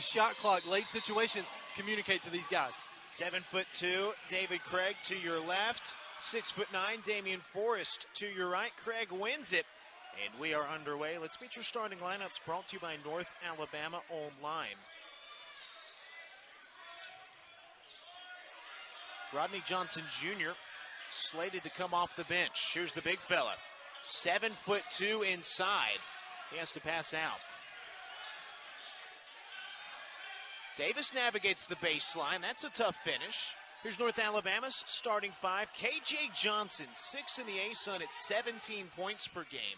shot clock, late situations, communicate to these guys. 7'2", David Craig to your left. 6'9", Damian Forrest to your right. Craig wins it, and we are underway. Let's meet your starting lineups, brought to you by North Alabama Online. Rodney Johnson Jr. slated to come off the bench. Here's the big fella. 7'2" inside. He has to pass out. Davis navigates the baseline. That's a tough finish. Here's North Alabama's starting five. KJ Johnson, 6 in the ASUN at 17 points per game.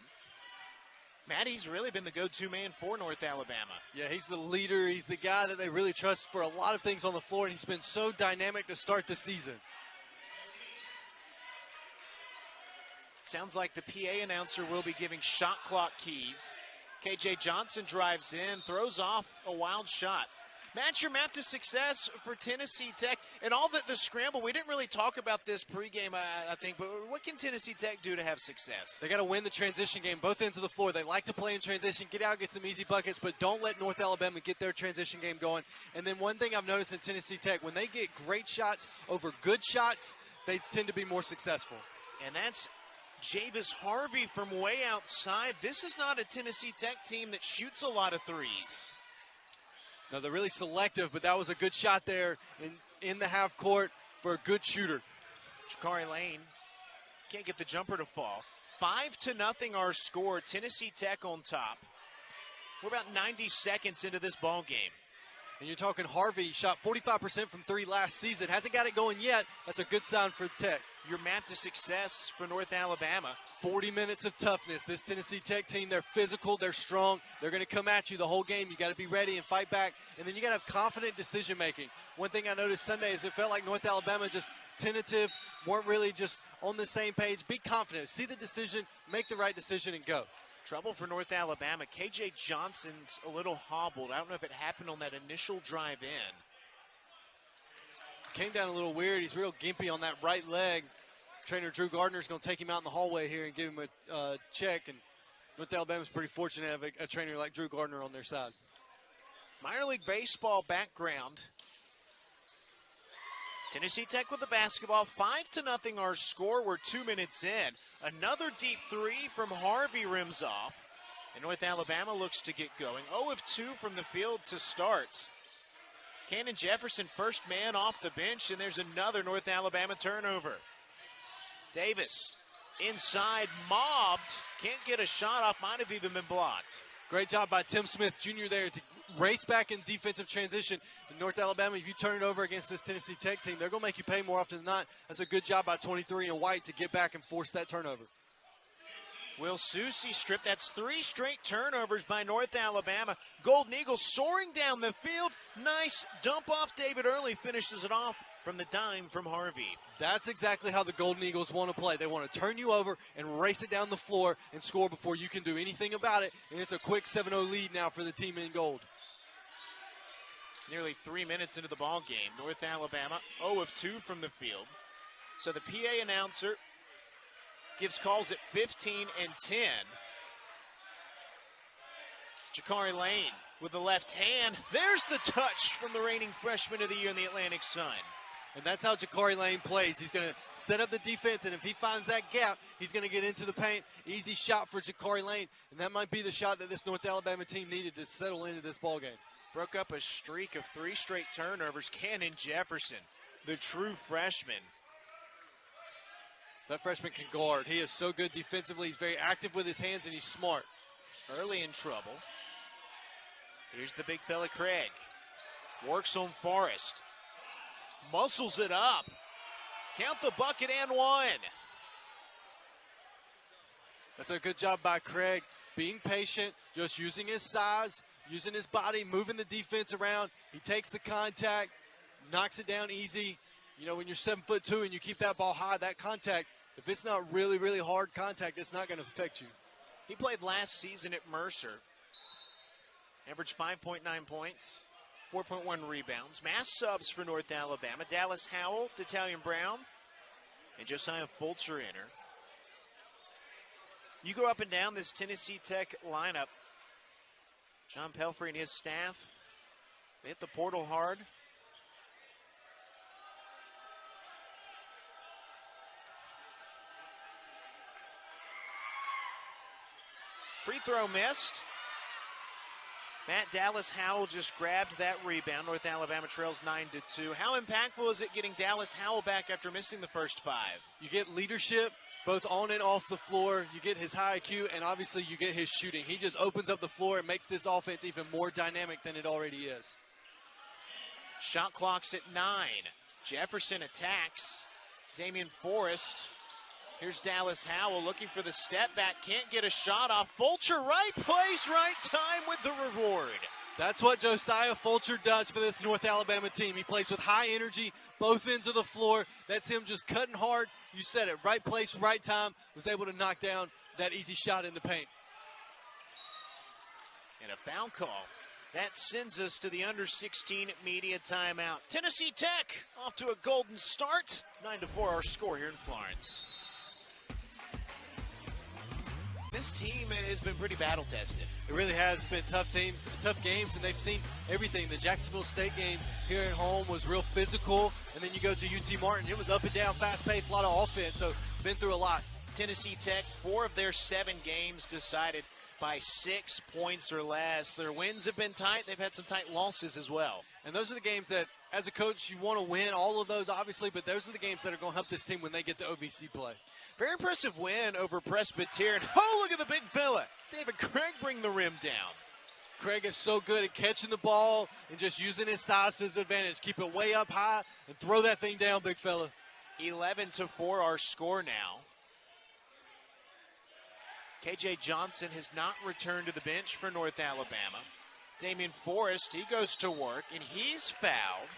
Matt, he's really been the go-to man for North Alabama. Yeah, he's the leader. He's the guy that they really trust for a lot of things on the floor, and he's been so dynamic to start the season. Sounds like the PA announcer will be giving shot clock keys. KJ Johnson drives in, throws off a wild shot. Matt, your map to success for Tennessee Tech and all the scramble. We didn't really talk about this pregame, I think, but what can Tennessee Tech do to have success? They got to win the transition game, both ends of the floor. They like to play in transition, get out, get some easy buckets, but don't let North Alabama get their transition game going. And then one thing I've noticed in Tennessee Tech, when they get great shots over good shots, they tend to be more successful. And that's Jayvis Harvey from way outside. This is not a Tennessee Tech team that shoots a lot of threes. No, they're really selective, but that was a good shot there in the half court for a good shooter. Jakari Lane can't get the jumper to fall. 5-0 our score. Tennessee Tech on top. We're about 90 seconds into this ball game. And you're talking Harvey shot 45% from three last season. Hasn't got it going yet. That's a good sign for Tech. Your map to success for North Alabama. 40 minutes of toughness. This Tennessee Tech team, they're physical, they're strong. They're going to come at you the whole game. You got to be ready and fight back. And then you got to have confident decision making. One thing I noticed Sunday is it felt like North Alabama just tentative, weren't really just on the same page. Be confident. See the decision, make the right decision, and go. Trouble for North Alabama. KJ Johnson's a little hobbled. I don't know if it happened on that initial drive in. Came down a little weird. He's real gimpy on that right leg. Trainer Drew Gardner's going to take him out in the hallway here and give him a check. And North Alabama's pretty fortunate to have a trainer like Drew Gardner on their side. Minor league baseball background. Tennessee Tech with the basketball. 5-0 our score. We're 2 minutes in. Another deep three from Harvey rims off. And North Alabama looks to get going. 0 of 2 from the field to start. Cannon Jefferson, first man off the bench, and there's another North Alabama turnover. Davis inside, mobbed. Can't get a shot off, might have even been blocked. Great job by Tim Smith Jr. there to race back in defensive transition. In North Alabama, if you turn it over against this Tennessee Tech team, they're going to make you pay more often than not. That's a good job by 23 and White to get back and force that turnover. Will Susie strip? That's 3 straight turnovers by North Alabama. Golden Eagles soaring down the field. Nice dump off. David Early finishes it off from the dime from Harvey. That's exactly how the Golden Eagles want to play. They want to turn you over and race it down the floor and score before you can do anything about it. And it's a quick 7-0 lead now for the team in gold. Nearly 3 minutes into the ball game. North Alabama 0 of 2 from the field. So the PA announcer gives calls at 15 and 10. Jakari Lane with the left hand. There's the touch from the reigning freshman of the year in the Atlantic Sun. And that's how Jakari Lane plays. He's going to set up the defense, and if he finds that gap, he's going to get into the paint. Easy shot for Jakari Lane, and that might be the shot that this North Alabama team needed to settle into this ballgame. Broke up a streak of 3 straight turnovers. Cannon Jefferson, the true freshman. That freshman can guard. He is so good defensively. He's very active with his hands, and he's smart. Early in trouble. Here's the big fella, Craig. Works on Forrest. Muscles it up. Count the bucket and one. That's a good job by Craig. Being patient, just using his size, using his body, moving the defense around. He takes the contact, knocks it down easy. You know, when you're 7'2" and you keep that ball high, that contact, if it's not really, really hard contact, it's not going to affect you. He played last season at Mercer. Averaged 5.9 points, 4.1 rebounds. Mass subs for North Alabama. Dallas Howell, D'Italian Brown, and Josiah Fulcher-Inner. You go up and down this Tennessee Tech lineup. John Pelfrey and his staff Hit the portal hard. Free throw missed. Matt Dallas Howell just grabbed that rebound. North Alabama trails 9-2. How impactful is it getting Dallas Howell back after missing the first 5? You get leadership both on and off the floor. You get his high IQ, and obviously you get his shooting. He just opens up the floor and makes this offense even more dynamic than it already is. Shot clock's at 9. Jefferson attacks. Damian Forrest. Here's Dallas Howell looking for the step back. Can't get a shot off. Fulcher, right place, right time with the reward. That's what Josiah Fulcher does for this North Alabama team. He plays with high energy, both ends of the floor. That's him just cutting hard. You said it, right place, right time. Was able to knock down that easy shot in the paint. And a foul call. That sends us to the under-16 media timeout. Tennessee Tech off to a golden start. 9-4 our score here in Florence. This team has been pretty battle-tested. It really has. It's been tough teams, tough games, and they've seen everything. The Jacksonville State game here at home was real physical, and then you go to UT Martin. It was up and down, fast-paced, a lot of offense, so been through a lot. Tennessee Tech, 4 of their 7 games decided by 6 points or less. Their wins have been tight. They've had some tight losses as well. And those are the games that, as a coach, you want to win all of those, obviously, but those are the games that are going to help this team when they get to OVC play. Very impressive win over Presbyterian. Oh, look at the big fella. David Craig bring the rim down. Craig is so good at catching the ball and just using his size to his advantage. Keep it way up high and throw that thing down, big fella. 11-4 our score now. KJ Johnson has not returned to the bench for North Alabama. Damian Forrest, he goes to work, and he's fouled.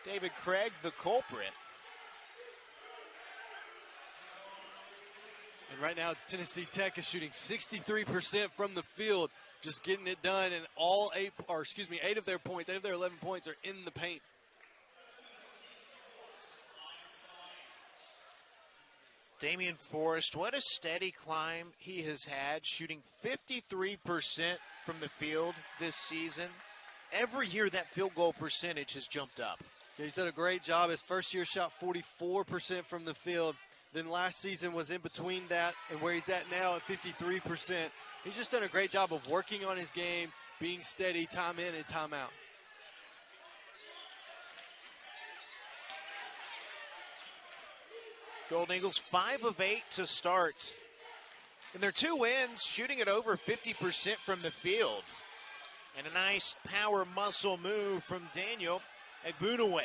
David Craig, the culprit. And right now, Tennessee Tech is shooting 63% from the field, just getting it done, and all 8 of their points, 8 of their 11 points are in the paint. Damian Forrest, what a steady climb he has had, shooting 53% from the field this season. Every year that field goal percentage has jumped up. Yeah, he's done a great job. His first year shot 44% from the field. Then last season was in between that and where he's at now at 53%. He's just done a great job of working on his game, being steady, time in and time out. Golden Eagles 5 of 8 to start. In their 2 wins, shooting at over 50% from the field. And a nice power muscle move from Daniel Egbunuwe.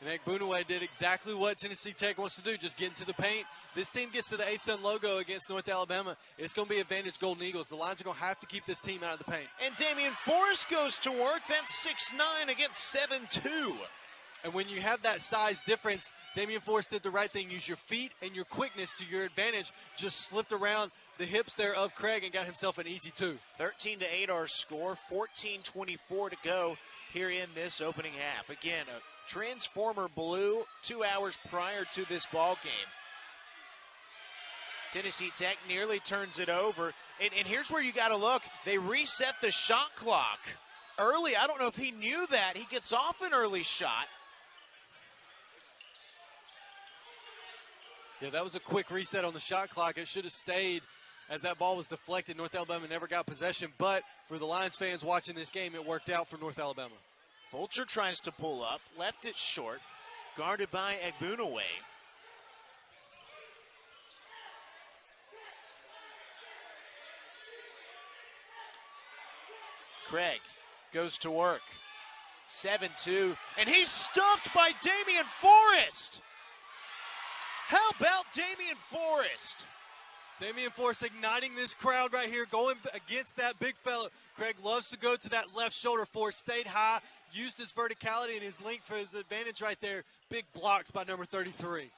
And Egbunuwe did exactly what Tennessee Tech wants to do, just get into the paint. This team gets to the ASUN logo against North Alabama. It's going to be advantage Golden Eagles. The Lions are going to have to keep this team out of the paint. And Damian Forrest goes to work. That's 6'9" against 7'2". And when you have that size difference, Damian Forrest did the right thing. Use your feet and your quickness to your advantage. Just slipped around the hips there of Craig and got himself an easy 2. 13-8 our score. 14:24 to go here in this opening half. Again, a transformer blue 2 hours prior to this ball game. Tennessee Tech nearly turns it over. And here's where you got to look. They reset the shot clock early. I don't know if he knew that. He gets off an early shot. Yeah, that was a quick reset on the shot clock. It should have stayed as that ball was deflected. North Alabama never got possession, but for the Lions fans watching this game, it worked out for North Alabama. Fulcher tries to pull up, left it short, guarded by Egbunuwe. Craig goes to work. 7-2, and he's stuffed by Damian Forrest. How about Damian Forrest? Damian Forrest igniting this crowd right here, going against that big fella. Craig loves to go to that left shoulder. Forrest stayed high, used his verticality and his length for his advantage right there. Big blocks by number 33.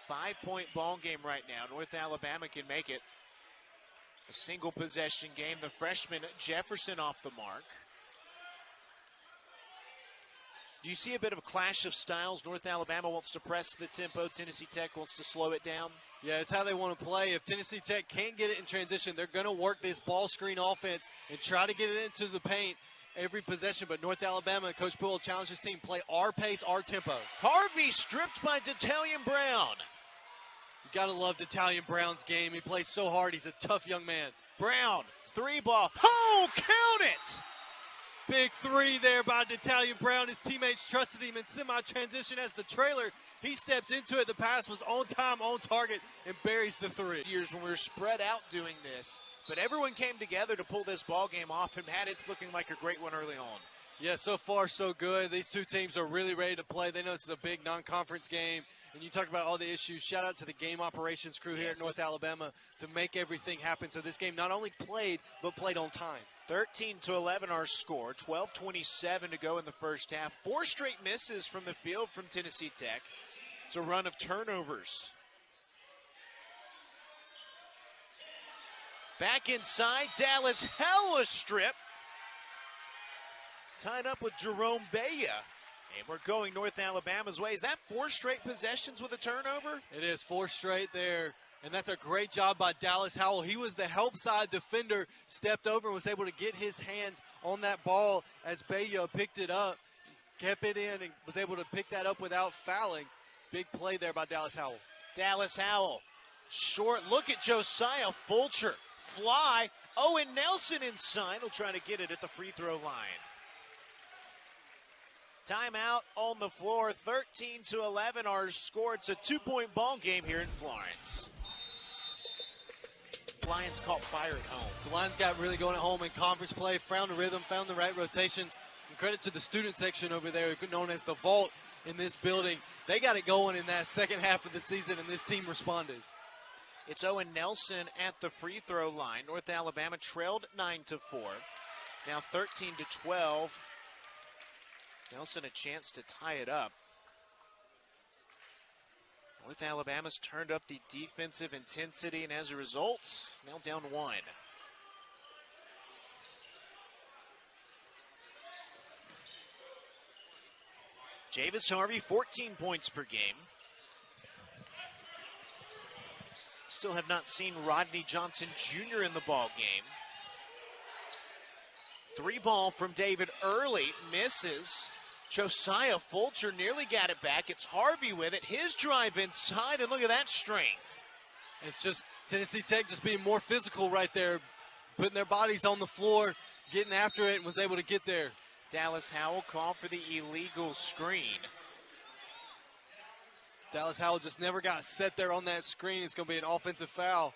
5-point ball game right now. North Alabama can make it a single possession game. The freshman Jefferson off the mark. Do you see a bit of a clash of styles? North Alabama wants to press the tempo. Tennessee Tech wants to slow it down. Yeah, it's how they want to play. If Tennessee Tech can't get it in transition, they're going to work this ball screen offense and try to get it into the paint every possession, but North Alabama, Coach Poole challenged his team, play our pace, our tempo. Harvey stripped by D'Italian Brown. You got to love D'Italian Brown's game. He plays so hard. He's a tough young man. Brown, three ball. Oh, count it! Big three there by D'Italian Brown. His teammates trusted him in semi-transition as the trailer. He steps into it. The pass was on time, on target, and buries the three. Years when we were spread out doing this, but everyone came together to pull this ball game off, and Matt, it's looking like a great one early on. Yeah, so far so good. These two teams are really ready to play. They know this is a big non-conference game. And you talk about all the issues. Shout out to the game operations crew here at North Alabama to make everything happen. So this game not only played, but played on time. 13-11 our score. 12:27 to go in the first half. 4 straight misses from the field from Tennessee Tech. It's a run of turnovers. Back inside, Dallas Hella strip. Tied up with Jerome Baya. And we're going North Alabama's way. Is that 4 straight possessions with a turnover? It is 4 straight there. And that's a great job by Dallas Howell. He was the help side defender, stepped over and was able to get his hands on that ball as Baya picked it up, kept it in, and was able to pick that up without fouling. Big play there by Dallas Howell. Dallas Howell, short look at Josiah Fulcher. Fly, Owen Nelson inside. He'll try to get it at the free throw line. Timeout on the floor, 13-11 our score. It's a 2-point ball game here in Florence. Lions caught fire at home. The Lions got really going at home in conference play, found the rhythm, found the right rotations. And credit to the student section over there, known as the Vault in this building. They got it going in that second half of the season, and this team responded. It's Owen Nelson at the free throw line. North Alabama trailed 9-4. Now 13-12. Nelson a chance to tie it up. North Alabama's turned up the defensive intensity, and as a result, now down 1. Jayvis Harvey, 14 points per game. Still have not seen Rodney Johnson Jr. in the ball game. 3 ball from David Early, misses. Josiah Fulcher nearly got it back. It's Harvey with it. His drive inside, and look at that strength. It's just Tennessee Tech just being more physical right there, putting their bodies on the floor, getting after it, and was able to get there. Dallas Howell called for the illegal screen. Dallas Howell just never got set there on that screen. It's going to be an offensive foul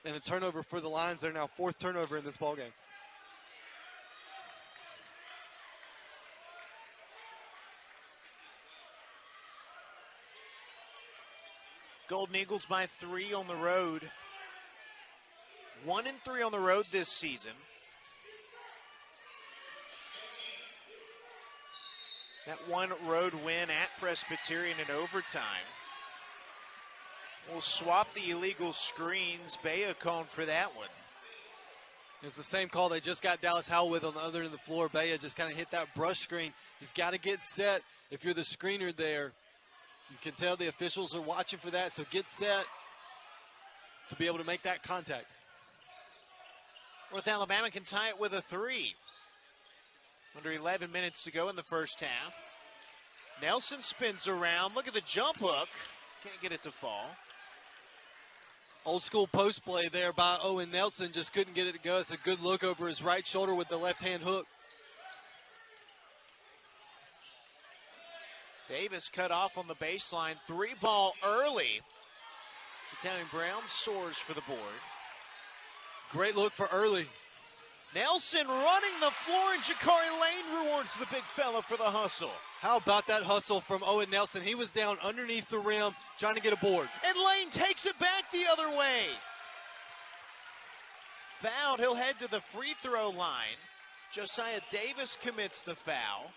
and a turnover for the Lions. They're now 4th turnover in this ballgame. Golden Eagles by 3 on the road. 1-3 on the road this season. That one road win at Presbyterian in overtime. We'll swap the illegal screens. Baya called for that one. It's the same call they just got Dallas Howell with on the other end of the floor. Baya just kind of hit that brush screen. You've got to get set if you're the screener there. You can tell the officials are watching for that, so get set to be able to make that contact. North Alabama can tie it with a 3. Under 11 minutes to go in the first half. Nelson spins around. Look at the jump hook. Can't get it to fall. Old school post play there by Owen Nelson. Just couldn't get it to go. It's a good look over his right shoulder with the left-hand hook. Davis cut off on the baseline. 3 ball early. D'Italian Brown soars for the board. Great look for Early. Nelson running the floor, and Jakari Lane rewards the big fella for the hustle. How about that hustle from Owen Nelson? He was down underneath the rim trying to get a board. And Lane takes it back the other way. Fouled. He'll head to the free throw line. Josiah Davis commits the foul.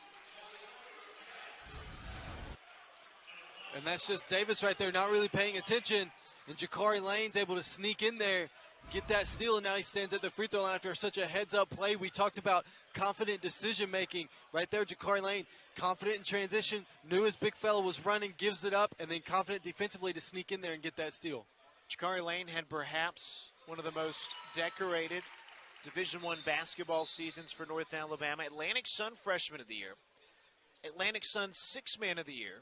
And that's just Davis right there, not really paying attention. And Jakari Lane's able to sneak in there, get that steal, and now he stands at the free throw line after such a heads-up play. We talked about confident decision-making. Right there, Jakari Lane, confident in transition, knew his big fella was running, gives it up, and then confident defensively to sneak in there and get that steal. Jakari Lane had perhaps one of the most decorated Division I basketball seasons for North Alabama. Atlantic Sun Freshman of the Year. Atlantic Sun Sixth Man of the Year.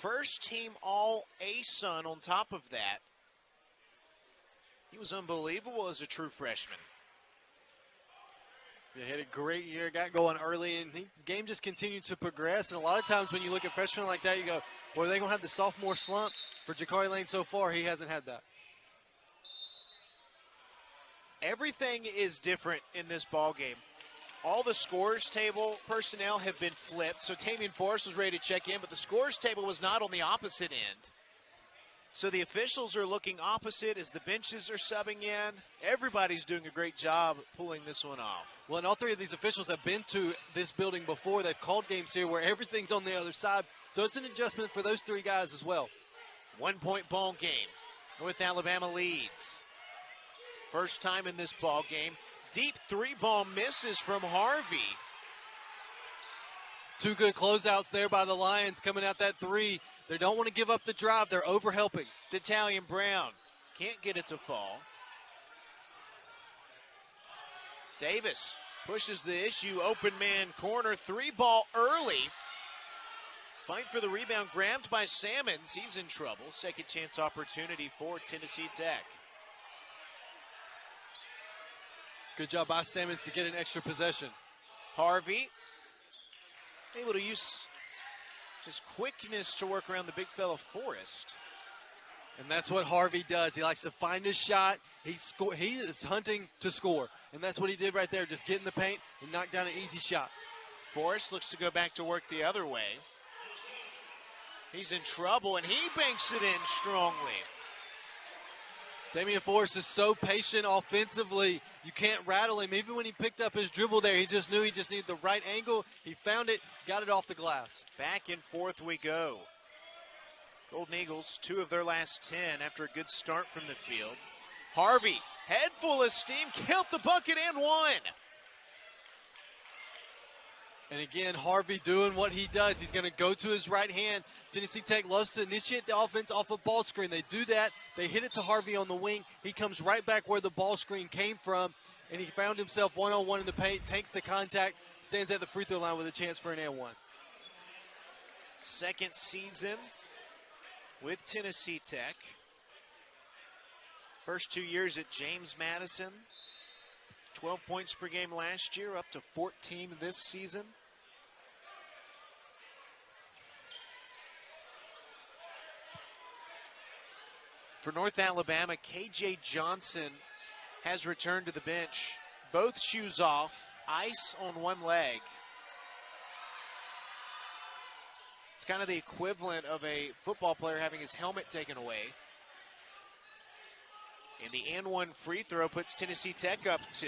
First team All-A-Sun on top of that. He was unbelievable as a true freshman. He had a great year, got going early, and the game just continued to progress. And a lot of times when you look at freshmen like that, you go, well, are they going to have the sophomore slump? For Jakari Lane so far, he hasn't had that. Everything is different in this ball game. All the scores table personnel have been flipped, so Damian Forrest was ready to check in, but the scores table was not on the opposite end. So the officials are looking opposite as the benches are subbing in. Everybody's doing a great job pulling this one off. Well, and all three of these officials have been to this building before. They've called games here where everything's on the other side, so it's an adjustment for those three guys as well. 1 point ball game. North Alabama leads. First time in this ball game. Deep three ball misses from Harvey. Two good closeouts there by the Lions coming out that three. They don't want to give up the drive. They're over-helping. D'Italian Brown can't get it to fall. Davis pushes the issue. Open man corner. Three ball early. Fight for the rebound, grabbed by Sammons. He's in trouble. Second chance opportunity for Tennessee Tech. Good job by Sammons to get an extra possession. Harvey able to use his quickness to work around the big fella Forrest. And that's what Harvey does. He likes to find his shot. He is hunting to score. And that's what he did right there. Just get in the paint and knock down an easy shot. Forrest looks to go back to work the other way. He's in trouble, and he banks it in strongly. Damian Forrest is so patient offensively. You can't rattle him. Even when he picked up his dribble there, he just knew he just needed the right angle. He found it, got it off the glass. Back and forth we go. Golden Eagles, 2 of their last 10 after a good start from the field. Harvey, head full of steam, killed the bucket and one. And again, Harvey doing what he does. He's going to go to his right hand. Tennessee Tech loves to initiate the offense off a ball screen. They do that. They hit it to Harvey on the wing. He comes right back where the ball screen came from, and he found himself one-on-one in the paint, takes the contact, stands at the free throw line with a chance for an and one. Second season with Tennessee Tech. First 2 years at James Madison. 12 points per game last year, up to 14 this season. For North Alabama, KJ Johnson has returned to the bench. Both shoes off, ice on one leg. It's kind of the equivalent of a football player having his helmet taken away. And the and one free throw puts Tennessee Tech up 2.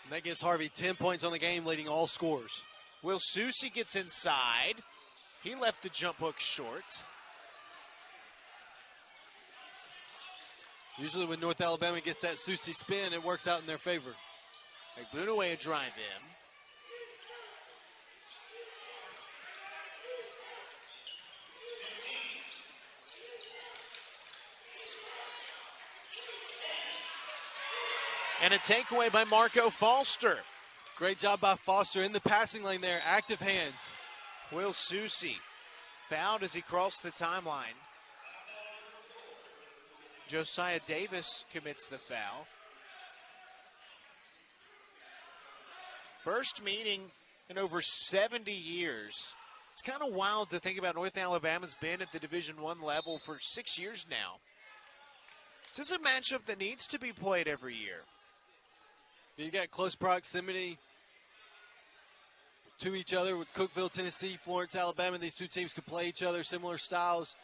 And that gives Harvey 10 points on the game, leading all scorers. Will Susi gets inside. He left the jump hook short. Usually when North Alabama gets that Susi spin, it works out in their favor. Agbunaway a drive in. And a takeaway by Marco Foster. Great job by Foster in the passing lane there. Active hands. Will Susi fouled as he crossed the timeline. Josiah Davis commits the foul. First meeting in over 70 years. It's kind of wild to think about. North Alabama's been at the Division I level for 6 years now. This is a matchup that needs to be played every year. You got close proximity to each other with Cookeville, Tennessee, Florence, Alabama. These two teams could play each other, similar styles.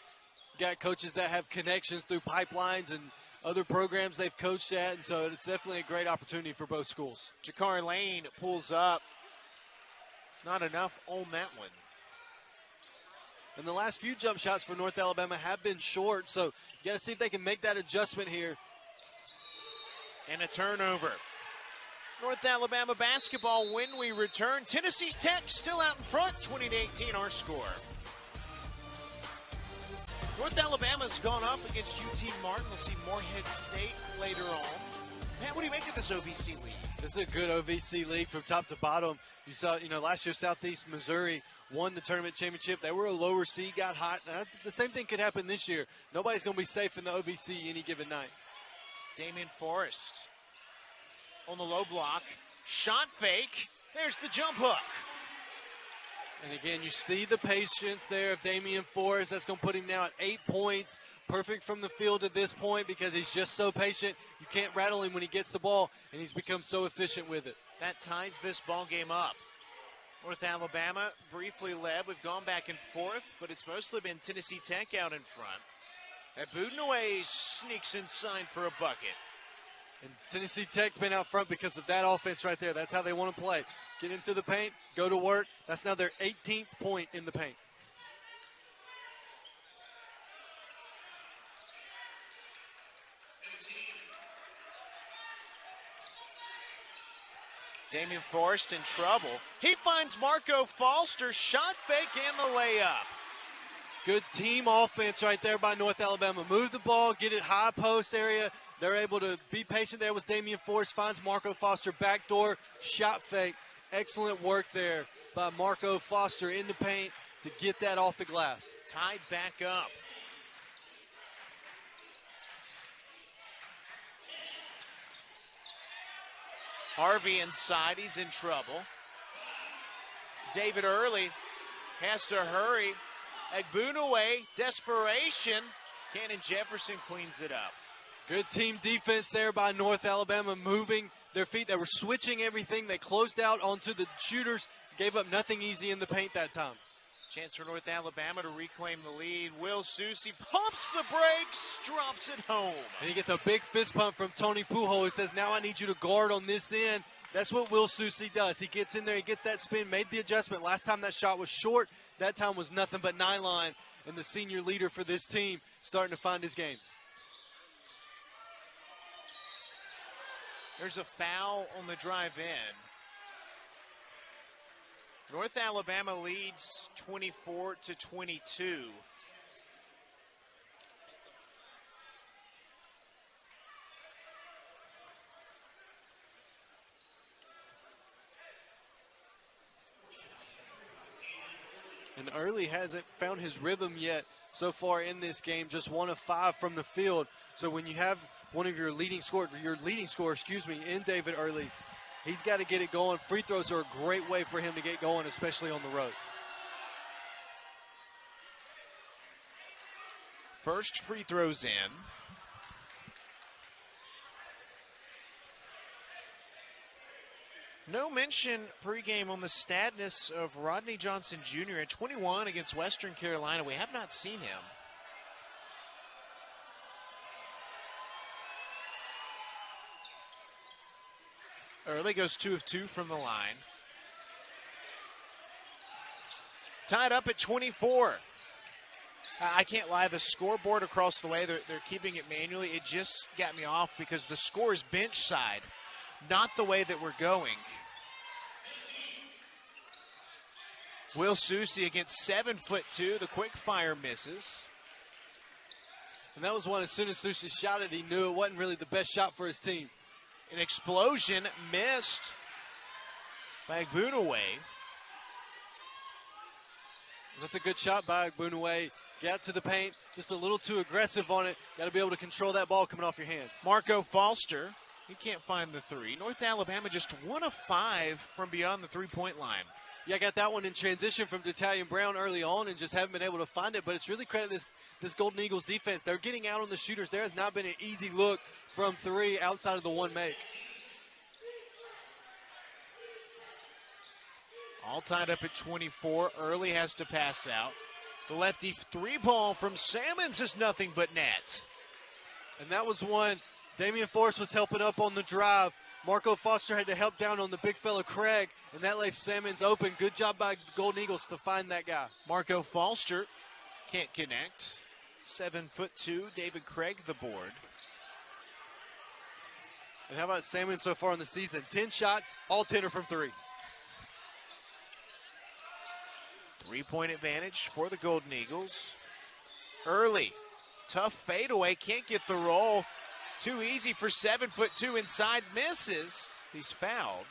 You got coaches that have connections through pipelines and other programs they've coached at, and so it's definitely a great opportunity for both schools. Jakari Lane pulls up. Not enough on that one. And the last few jump shots for North Alabama have been short, so you got to see if they can make that adjustment here. And a turnover. North Alabama basketball when we return. Tennessee Tech still out in front, 20-18 our score. North Alabama's gone up against UT Martin. We'll see Morehead State later on. Pat, what do you make of this OVC league? This is a good OVC league from top to bottom. You saw, last year Southeast Missouri won the tournament championship. They were a lower seed, got hot. And the same thing could happen this year. Nobody's going to be safe in the OVC any given night. Damian Forrest on the low block. Shot fake. There's the jump hook. And again, you see the patience there of Damian Forrest. That's going to put him now at 8 points. Perfect from the field at this point because he's just so patient. You can't rattle him when he gets the ball, and he's become so efficient with it. That ties this ball game up. North Alabama briefly led. We've gone back and forth, but it's mostly been Tennessee Tech out in front. Abudinaway sneaks inside for a bucket. And Tennessee Tech's been out front because of that offense right there. That's how they want to play. Get into the paint, go to work. That's now their 18th point in the paint. Damian Forrest in trouble. He finds Marco Foster, shot fake and the layup. Good team offense right there by North Alabama. Move the ball, get it high post area. They're able to be patient there with Damian Forrest. Finds Marco Foster backdoor, shot fake. Excellent work there by Marco Foster in the paint to get that off the glass. Tied back up. Harvey inside, he's in trouble. David Early has to hurry. Abudinaway, desperation. Cannon Jefferson cleans it up. Good team defense there by North Alabama, moving their feet. They were switching everything. They closed out onto the shooters, gave up nothing easy in the paint that time. Chance for North Alabama to reclaim the lead. Will Susie pumps the brakes, drops it home. And he gets a big fist pump from Tony Pujol, who says, now I need you to guard on this end. That's what Will Susie does. He gets in there, he gets that spin, made the adjustment. Last time that shot was short. That time was nothing but 9-line. And the senior leader for this team starting to find his game. There's a foul on the drive in. North Alabama leads 24-22. And Early hasn't found his rhythm yet so far in this game, just 1 of 5 from the field. So when you have one of your leading scorer, in David Early, he's got to get it going. Free throws are a great way for him to get going, especially on the road. First free throws in. No mention pregame on the statness of Rodney Johnson Jr. at 21 against Western Carolina. We have not seen him. Early goes 2 of 2 from the line. Tied up at 24. I can't lie, the scoreboard across the way, they're keeping it manually. It just got me off because the score is bench side, not the way that we're going. Will Susie against 7'2", the quick fire misses. And that was one, as soon as Susie shot it, he knew it wasn't really the best shot for his team. An explosion missed by Abudinaway. That's a good shot by Abudinaway. Get out to the paint, just a little too aggressive on it. Got to be able to control that ball coming off your hands. Marco Foster, he can't find the three. North Alabama just 1 of 5 from beyond the three-point line. Yeah, I got that one in transition from D'Italian Brown early on and just haven't been able to find it, but it's really credit this Golden Eagles defense. They're getting out on the shooters. There has not been an easy look from 3 outside of the one make. All tied up at 24. Early has to pass out. The lefty 3-ball from Salmons is nothing but net. And that was one. Damian Forrest was helping up on the drive. Marco Foster had to help down on the big fella Craig, and that left Salmons open. Good job by Golden Eagles to find that guy. Marco Foster can't connect. 7'2", David Craig the board. And how about Salmons so far in the season? 10 shots, all 10 are from 3. 3-point advantage for the Golden Eagles. Early, tough fadeaway, can't get the roll. Too easy for 7'2" inside, misses. He's fouled.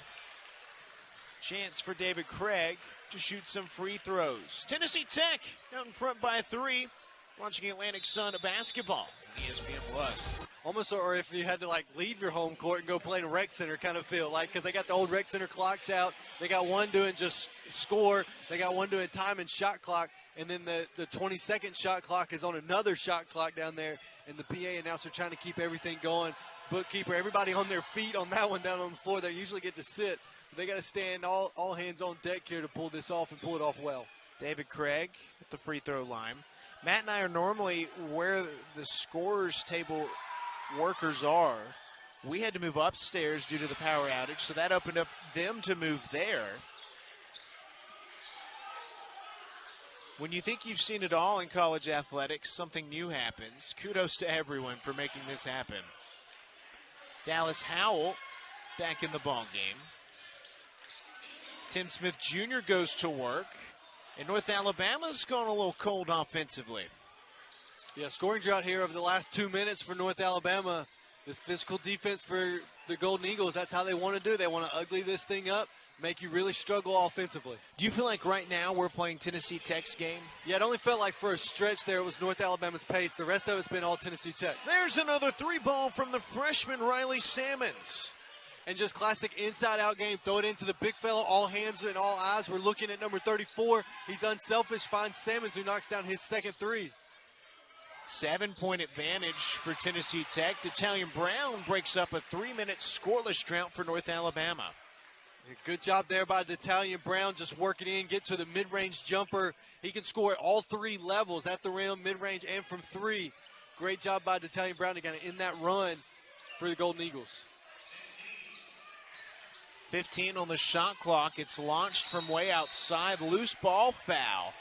Chance for David Craig to shoot some free throws. Tennessee Tech out in front by 3. Watching Atlantic Sun basketball on ESPN Plus. Almost, or if you had to like leave your home court and go play in a rec center kind of feel, like, because they got the old rec center clocks out. They got one doing just score. They got one doing time and shot clock. And then the 20-second shot clock is on another shot clock down there. And the PA announcer trying to keep everything going. Bookkeeper, everybody on their feet on that one down on the floor. They usually get to sit. But they got to stand all hands on deck here to pull this off and pull it off well. David Craig at the free throw line. Matt and I are normally where the scorers table workers are. We had to move upstairs due to the power outage, so that opened up them to move there. When you think you've seen it all in college athletics, something new happens. Kudos to everyone for making this happen. Dallas Howell back in the ball game. Tim Smith Jr. goes to work. And North Alabama's gone a little cold offensively. Yeah, scoring drought here over the last 2 minutes for North Alabama. This physical defense for the Golden Eagles, that's how they want to do. They want to ugly this thing up, make you really struggle offensively. Do you feel like right now we're playing Tennessee Tech's game? Yeah, it only felt like for a stretch there it was North Alabama's pace. The rest of it's been all Tennessee Tech. There's another 3-ball from the freshman Riley Salmons. And just classic inside-out game. Throw it into the big fella. All hands and all eyes. We're looking at number 34. He's unselfish. Finds Salmons, who knocks down his second 3. 7-point advantage for Tennessee Tech. Italian Brown breaks up a 3-minute scoreless drought for North Alabama. Good job there by Italian Brown, just working in, get to the mid-range jumper. He can score at all 3 levels, at the rim, mid-range, and from 3. Great job by Italian Brown to kind of end that run for the Golden Eagles. 15 on the shot clock. It's launched from way outside. Loose ball foul.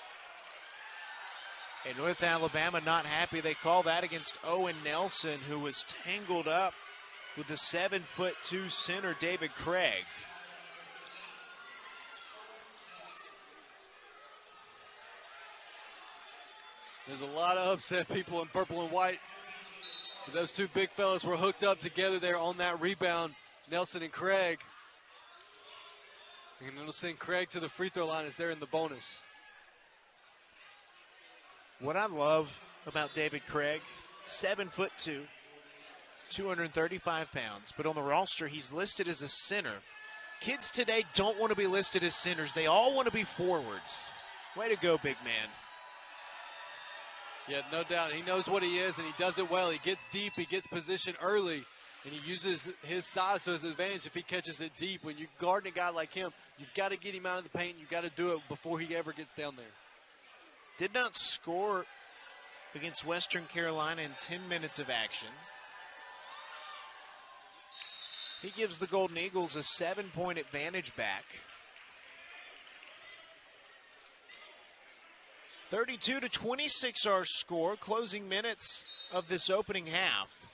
And North Alabama not happy. They call that against Owen Nelson, who was tangled up with the 7'2" center, David Craig. There's a lot of upset people in purple and white. Those two big fellas were hooked up together there on that rebound, Nelson and Craig. And it'll send Craig to the free throw line as they're in the bonus. What I love about David Craig, 7'2", 235 pounds, but on the roster he's listed as a center. Kids today don't want to be listed as centers. They all want to be forwards. Way to go, big man. Yeah, no doubt. He knows what he is, and he does it well. He gets deep, he gets position early, and he uses his size to his advantage if he catches it deep. When you guard a guy like him, you've got to get him out of the paint. You've got to do it before he ever gets down there. Did not score against Western Carolina in 10 minutes of action. He gives the Golden Eagles a 7-point advantage back. 32-26 our score, closing minutes of this opening half.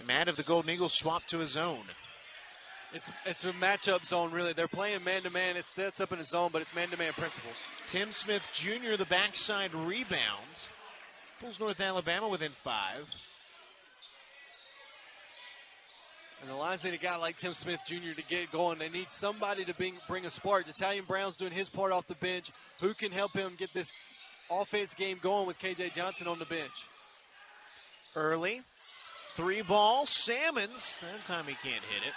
The man of the Golden Eagles swapped to his zone. It's a matchup zone, really. They're playing man-to-man. It sets up in a zone, but it's man-to-man principles. Tim Smith Jr., the backside rebound, pulls North Alabama within 5. And the Lions need a guy like Tim Smith Jr. to get going. They need somebody to bring a spark. Italian Brown's doing his part off the bench. Who can help him get this offense game going with K.J. Johnson on the bench? Early. 3-ball. Salmons. That time he can't hit it.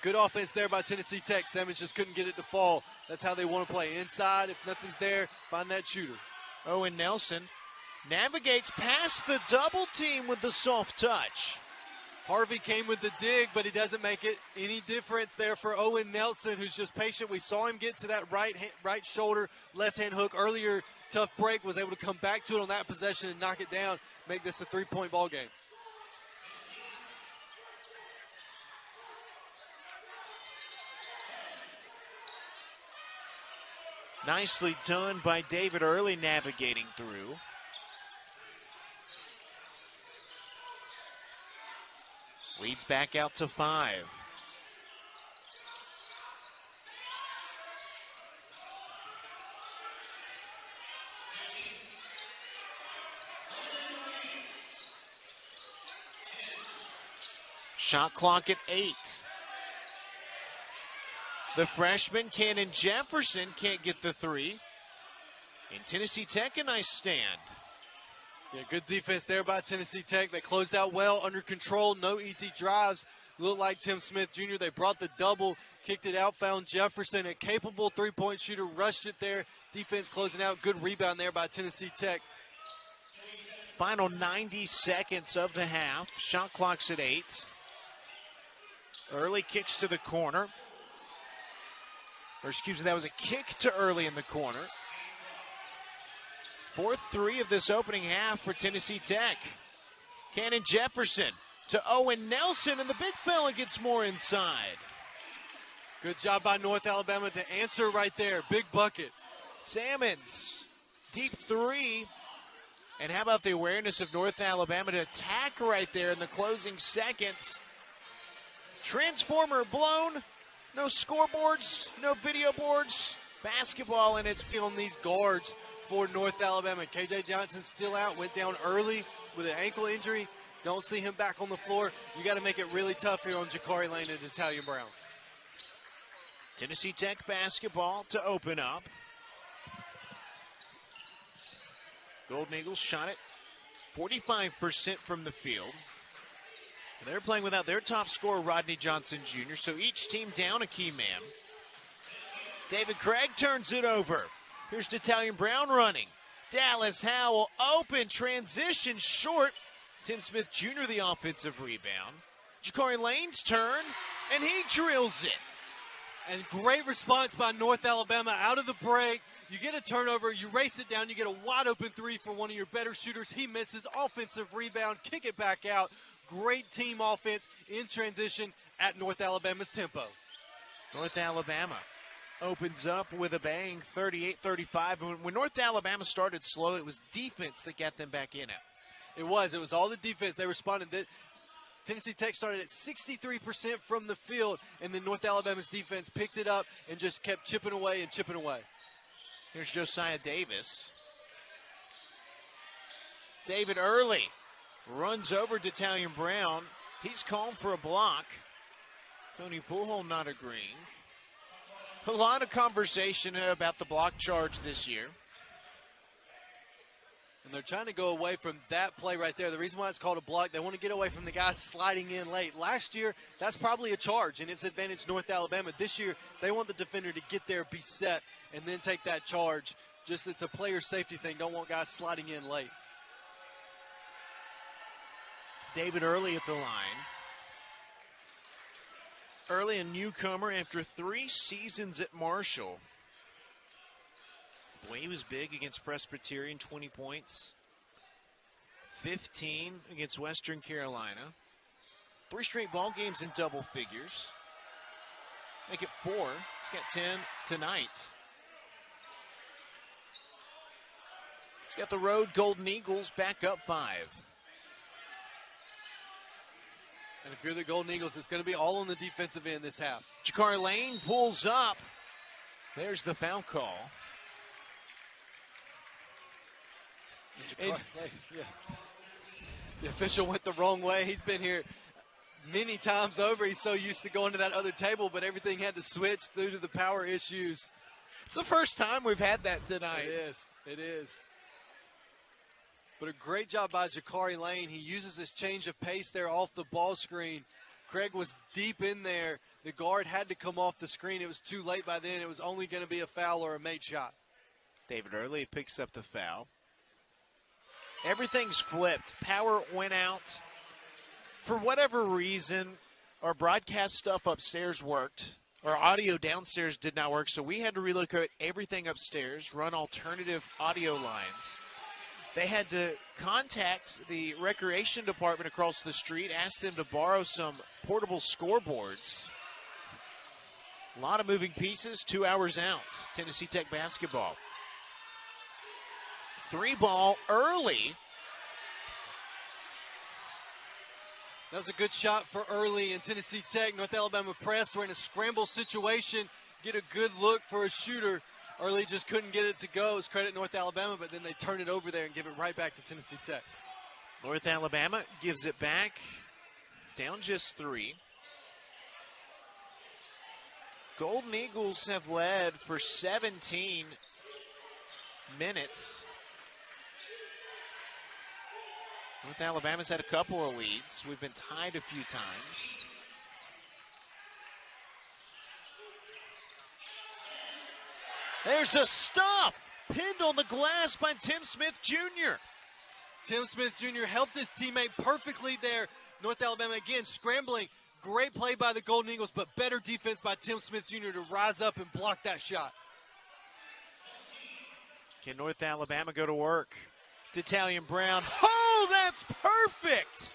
Good offense there by Tennessee Tech. Salmons just couldn't get it to fall. That's how they want to play. Inside, if nothing's there, find that shooter. Owen Nelson navigates past the double team with the soft touch. Harvey came with the dig, but he doesn't make it any difference there for Owen Nelson, who's just patient. We saw him get to that right shoulder, left-hand hook earlier. Tough break, was able to come back to it on that possession and knock it down, make this a 3-point ball game. Nicely done by David Early navigating through. Leads back out to 5. Shot clock at 8. The freshman, Cannon Jefferson, can't get the three. And Tennessee Tech, a nice stand. Yeah, good defense there by Tennessee Tech. They closed out well, under control, no easy drives. Looked like Tim Smith Jr. They brought the double, kicked it out, found Jefferson, a capable three-point shooter, rushed it there. Defense closing out, good rebound there by Tennessee Tech. Final 90 seconds of the half. Shot clock's at 8. Early kicks to the corner. Or excuse me, that was a kick to Early in the corner. Fourth three of this opening half for Tennessee Tech. Cannon Jefferson to Owen Nelson, and the big fella gets more inside. Good job by North Alabama to answer right there. Big bucket. Salmons, deep three. And how about the awareness of North Alabama to attack right there in the closing seconds. Transformer blown. No scoreboards, no video boards. Basketball, and it's on these guards for North Alabama. KJ Johnson still out, went down early with an ankle injury. Don't see him back on the floor. You got to make it really tough here on Jakari Lane and Italian Brown. Tennessee Tech basketball to open up. Golden Eagles shot it 45% from the field. They're playing without their top scorer, Rodney Johnson Jr., so each team down a key man. David Craig turns it over. Here's Italian Brown running. Dallas Howell open, transition short. Tim Smith Jr. the offensive rebound. Jakari Lane's turn, and he drills it. And great response by North Alabama out of the break. You get a turnover, you race it down, you get a wide open three for one of your better shooters. He misses, offensive rebound, kick it back out. Great team offense in transition at North Alabama's tempo. North Alabama opens up with a bang, 38-35. When North Alabama started slow, it was defense that got them back in it. It was all the defense. They responded. Tennessee Tech started at 63% from the field, and then North Alabama's defense picked it up and just kept chipping away and chipping away. Here's Josiah Davis. David Early runs over to Italian Brown. He's called for a block. Tony Pujol not agreeing. A lot of conversation about the block charge this year. And they're trying to go away from that play right there. The reason why it's called a block, they want to get away from the guy sliding in late. Last year, that's probably a charge, and it's advantage North Alabama. This year, they want the defender to get there, be set, and then take that charge. Just it's a player safety thing. Don't want guys sliding in late. David Early at the line. Early, a newcomer after 3 seasons at Marshall. Boy, he was big against Presbyterian, 20 points. 15 against Western Carolina. 3 straight ball games in double figures. Make it 4. He's got 10 tonight. He's got the road Golden Eagles back up 5. And if you're the Golden Eagles, it's going to be all on the defensive end this half. Jakari Lane pulls up. There's the foul call. Yeah. The official went the wrong way. He's been here many times over. He's so used to going to that other table, but everything had to switch due to the power issues. It's the first time we've had that tonight. It is. But a great job by Jakari Lane. He uses this change of pace there off the ball screen. Craig was deep in there. The guard had to come off the screen. It was too late by then. It was only going to be a foul or a made shot. David Early picks up the foul. Everything's flipped. Power went out. For whatever reason, our broadcast stuff upstairs worked. Our audio downstairs did not work, so we had to relocate everything upstairs, run alternative audio lines. They had to contact the recreation department across the street, ask them to borrow some portable scoreboards. A lot of moving pieces, 2 hours out. Tennessee Tech basketball. 3-ball early. That was a good shot for Early in Tennessee Tech. North Alabama pressed. We're in a scramble situation. Get a good look for a shooter. Early just couldn't get it to go. It's credit North Alabama, but then they turn it over there and give it right back to Tennessee Tech. North Alabama gives it back. down just 3. Golden Eagles have led for 17 minutes. North Alabama's had a couple of leads. We've been tied a few times. There's a stuff pinned on the glass by Tim Smith Jr. Tim Smith Jr. helped his teammate perfectly there. North Alabama again scrambling. Great play by the Golden Eagles, but better defense by Tim Smith Jr. to rise up and block that shot. Can North Alabama go to work? D'Italian Brown. Oh, that's perfect!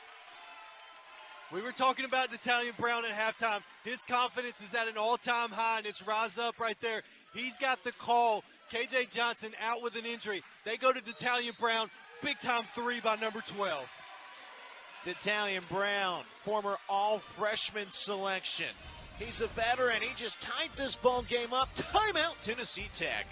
We were talking about D'Italian Brown at halftime. His confidence is at an all-time high, and it's rise up right there. He's got the call. KJ Johnson out with an injury. They go to D'Italian Brown. Big-time 3 by number 12. D'Italian Brown, former all-freshman selection. He's a veteran. He just tied this ball game up. Timeout, Tennessee Tech.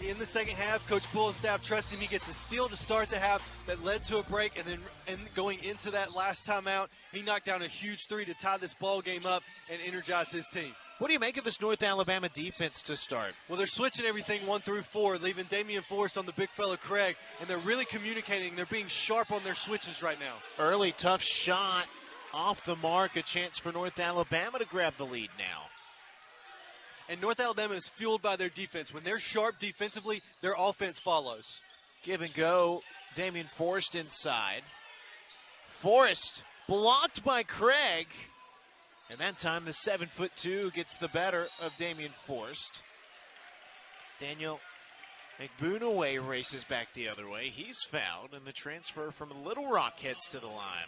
In the second half, Coach Bull and staff trust him. He gets a steal to start the half that led to a break, and then going into that last timeout, he knocked down a huge 3 to tie this ball game up and energize his team. What do you make of this North Alabama defense to start? Well, they're switching everything 1 through 4, leaving Damian Forrest on the big fella Craig, and they're really communicating. They're being sharp on their switches right now. Early tough shot off the mark, a chance for North Alabama to grab the lead now. And North Alabama is fueled by their defense. When they're sharp defensively, their offense follows. Give and go, Damian Forrest inside. Forrest blocked by Craig. And that time the 7'2" gets the better of Damian Forrest. Daniel Egbunaway races back the other way. He's fouled, and the transfer from Little Rock heads to the line.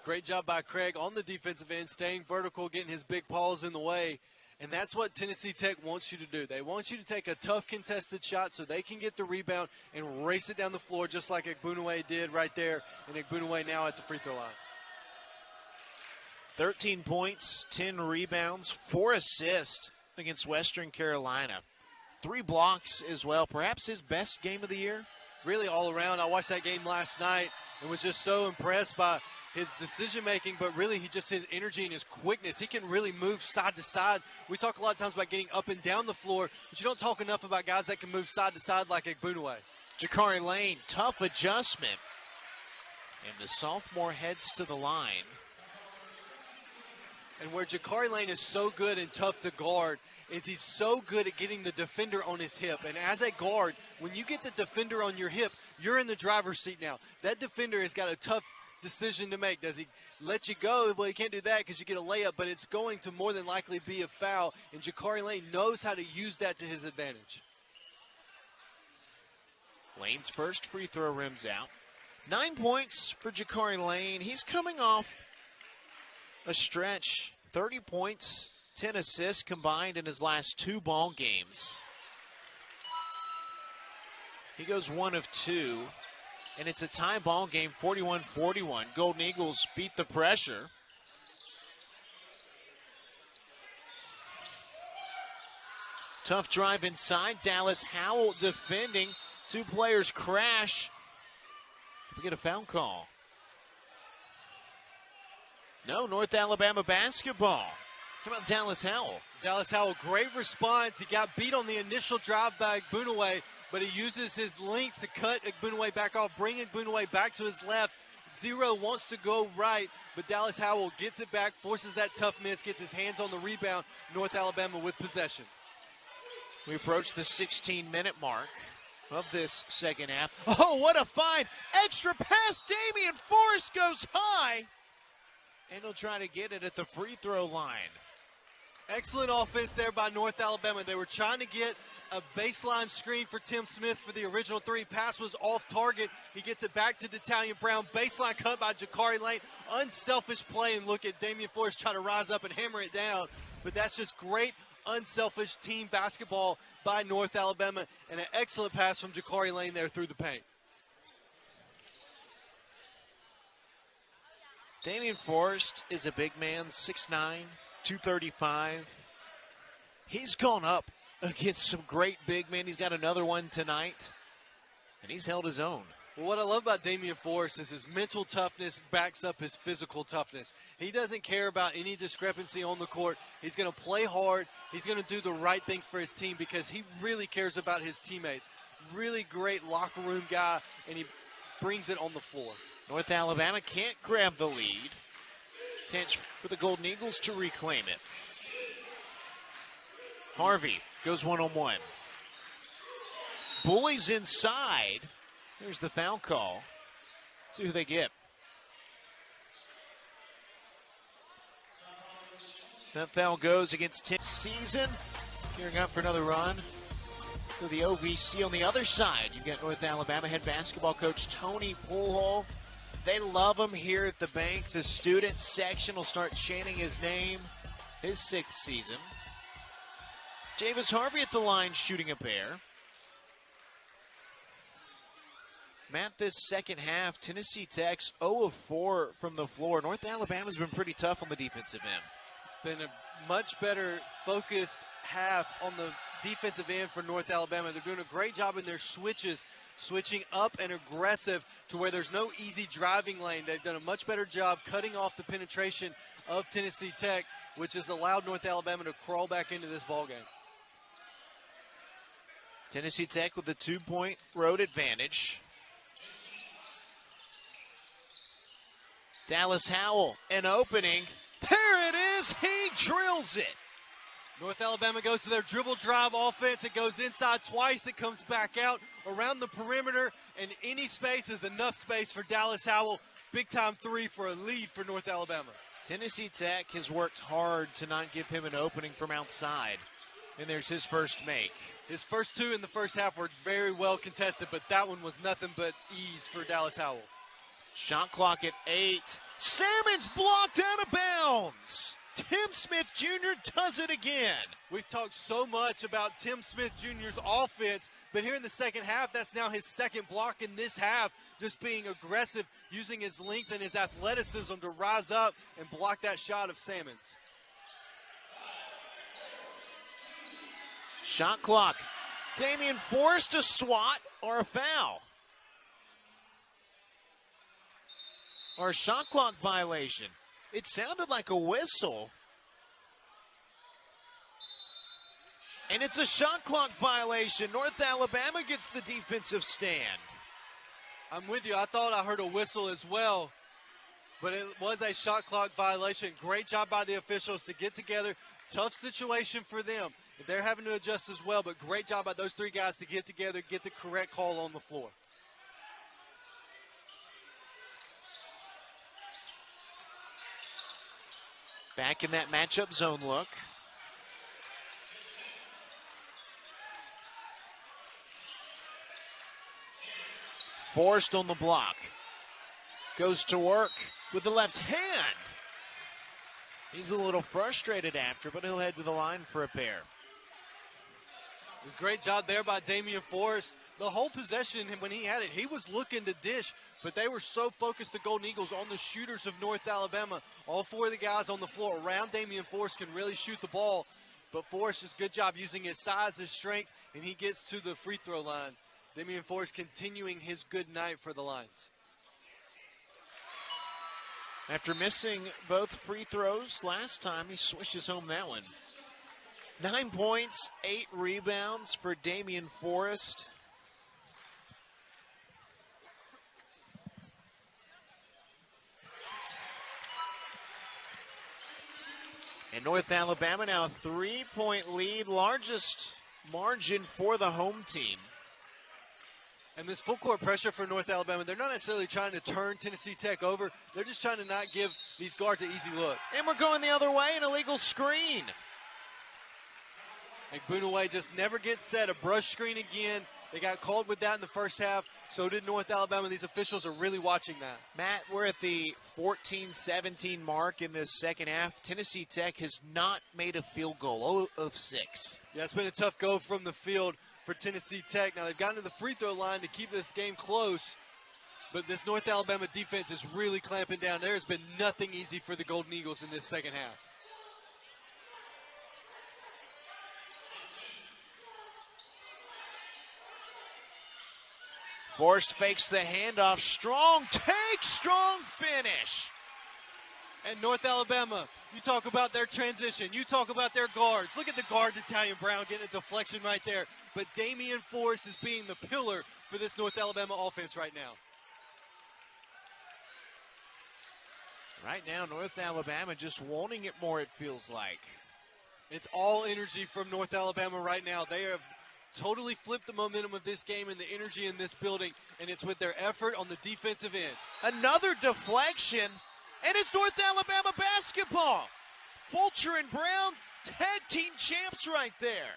Great job by Craig on the defensive end, staying vertical, getting his big paws in the way. And that's what Tennessee Tech wants you to do. They want you to take a tough contested shot so they can get the rebound and race it down the floor just like Egbunaway did right there. And Egbunaway now at the free throw line. 13 points, 10 rebounds, 4 assists against Western Carolina. 3 blocks as well. Perhaps his best game of the year. Really all around. I watched that game last night and was just so impressed by his decision-making, but really his energy and his quickness. He can really move side to side. We talk a lot of times about getting up and down the floor, but you don't talk enough about guys that can move side to side like Egbunaway. Jakari Lane, tough adjustment. And the sophomore heads to the line. And where Jakari Lane is so good and tough to guard is he's so good at getting the defender on his hip. And as a guard, when you get the defender on your hip, you're in the driver's seat now. That defender has got a tough decision to make. Does he let you go? Well, he can't do that because you get a layup, but it's going to more than likely be a foul. And Jakari Lane knows how to use that to his advantage. Lane's first free throw rims out. 9 points for Jakari Lane. He's coming off a stretch, 30 points, 10 assists combined in his last 2 ball games. He goes 1 of 2, and it's a tie ball game, 41-41. Golden Eagles beat the pressure. Tough drive inside. Dallas Howell defending. 2 players crash. We get a foul call. No, North Alabama basketball. How about Dallas Howell? Dallas Howell, great response. He got beat on the initial drive by Egbunaway, but he uses his length to cut Egbunaway back off, bring Egbunaway back to his left. Zero wants to go right, but Dallas Howell gets it back, forces that tough miss, gets his hands on the rebound. North Alabama with possession. We approach the 16-minute mark of this second half. Oh, what a find. Extra pass. Damian Forrest goes high. And he'll try to get it at the free throw line. Excellent offense there by North Alabama. They were trying to get a baseline screen for Tim Smith for the original 3. Pass was off target. He gets it back to D'Italian Brown. Baseline cut by Jakari Lane. Unselfish play, and look at Damian Forrest trying to rise up and hammer it down. But that's just great, unselfish team basketball by North Alabama, and an excellent pass from Jakari Lane there through the paint. Damian Forrest is a big man, 6'9", 235. He's gone up against some great big men. He's got another one tonight, and he's held his own. Well, what I love about Damian Forrest is his mental toughness backs up his physical toughness. He doesn't care about any discrepancy on the court. He's going to play hard. He's going to do the right things for his team because he really cares about his teammates. Really great locker room guy, and he brings it on the floor. North Alabama can't grab the lead. Chance for the Golden Eagles to reclaim it. Harvey goes one-on-one. Bullies inside. Here's the foul call. Let's see who they get. That foul goes against season. Gearing up for another run to the OVC. On the other side, you get North Alabama head basketball coach Tony Poolhall. They love him here at the bank. The student section will start chanting his name. His 6th season. Jayvis Harvey at the line shooting a pair. Matt, this second half, Tennessee Tech's 0 of 4 from the floor. North Alabama's been pretty tough on the defensive end. Been a much better focused half on the defensive end for North Alabama. They're doing a great job in their switches, switching up and aggressive to where there's no easy driving lane. They've done a much better job cutting off the penetration of Tennessee Tech, which has allowed North Alabama to crawl back into this ballgame. Tennessee Tech with the 2-point road advantage. Dallas Howell, an opening. There it is. He drills it. North Alabama goes to their dribble drive offense. It goes inside twice. It comes back out around the perimeter, and any space is enough space for Dallas Howell. Big-time 3 for a lead for North Alabama. Tennessee Tech has worked hard to not give him an opening from outside, and there's his first make. His first 2 in the first half were very well contested, but that one was nothing but ease for Dallas Howell. Shot clock at 8. Salmon's blocked out of bounds. Tim Smith Jr. does it again. We've talked so much about Tim Smith Jr.'s offense, but here in the second half, that's now his second block in this half, just being aggressive, using his length and his athleticism to rise up and block that shot of Salmon's. Shot clock. Damian Forrest a swat or a foul? Or a shot clock violation? It sounded like a whistle. And it's a shot clock violation. North Alabama gets the defensive stand. I'm with you. I thought I heard a whistle as well, but it was a shot clock violation. Great job by the officials to get together. Tough situation for them. They're having to adjust as well, but great job by those 3 guys to get together, get the correct call on the floor. Back in that matchup zone look. Forrest on the block. Goes to work with the left hand. He's a little frustrated after, but he'll head to the line for a pair. Great job there by Damian Forrest. The whole possession, when he had it, he was looking to dish, but they were so focused, the Golden Eagles, on the shooters of North Alabama. All 4 of the guys on the floor around Damian Forrest can really shoot the ball, but Forrest does a good job using his size, his strength, and he gets to the free throw line. Damian Forrest continuing his good night for the Lions. After missing both free throws last time, he swishes home that one. 9 points, 8 rebounds for Damian Forrest. And North Alabama now a 3-point lead, largest margin for the home team. And this full court pressure for North Alabama, they're not necessarily trying to turn Tennessee Tech over. They're just trying to not give these guards an easy look. And we're going the other way, an illegal screen. And Boonaway just never gets set. A brush screen again. They got called with that in the first half. So did North Alabama. These officials are really watching that. Matt, we're at the 14-17 mark in this second half. Tennessee Tech has not made a field goal, 0 of 6. Yeah, it's been a tough go from the field for Tennessee Tech. Now they've gotten to the free throw line to keep this game close, but this North Alabama defense is really clamping down. There has been nothing easy for the Golden Eagles in this second half. Forrest fakes the handoff. Strong take, strong finish. And North Alabama, you talk about their transition. You talk about their guards. Look at the guard, Italian Brown, getting a deflection right there. But Damian Forrest is being the pillar for this North Alabama offense right now. Right now, North Alabama just wanting it more, it feels like. It's all energy from North Alabama right now. They have totally flipped the momentum of this game and the energy in this building, and it's with their effort on the defensive end. Another deflection, and it's North Alabama basketball. Fulcher and Brown, tag team champs right there.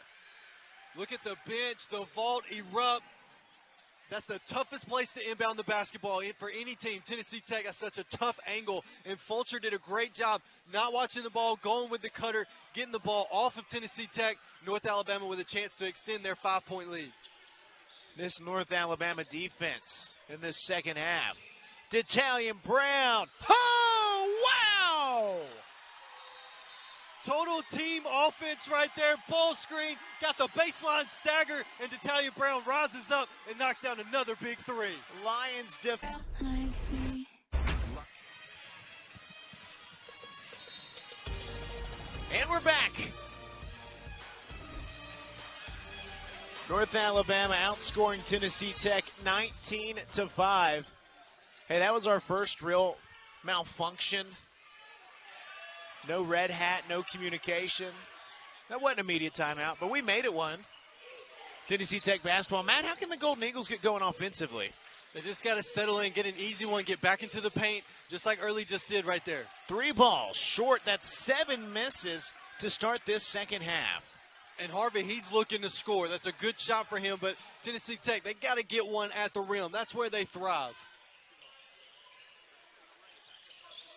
Look at the bench, the vault erupt. That's the toughest place to inbound the basketball for any team. Tennessee Tech has such a tough angle, and Fulcher did a great job not watching the ball, going with the cutter, getting the ball off of Tennessee Tech. North Alabama with a chance to extend their 5-point lead. This North Alabama defense in this second half. D'Italian Brown. Oh, wow! Total team offense right there. Ball screen, got the baseline stagger, and D'Italian Brown rises up and knocks down another big three. Lions And we're back. North Alabama outscoring Tennessee Tech 19-5. Hey, that was our first real malfunction. No red hat, no communication. That wasn't an immediate timeout, but we made it one. Tennessee Tech basketball. Matt, how can the Golden Eagles get going offensively? They just got to settle in, get an easy one, get back into the paint, just like Early just did right there. 3 balls short. That's 7 misses to start this second half. And Harvey, he's looking to score. That's a good shot for him, but Tennessee Tech, they got to get one at the rim. That's where they thrive.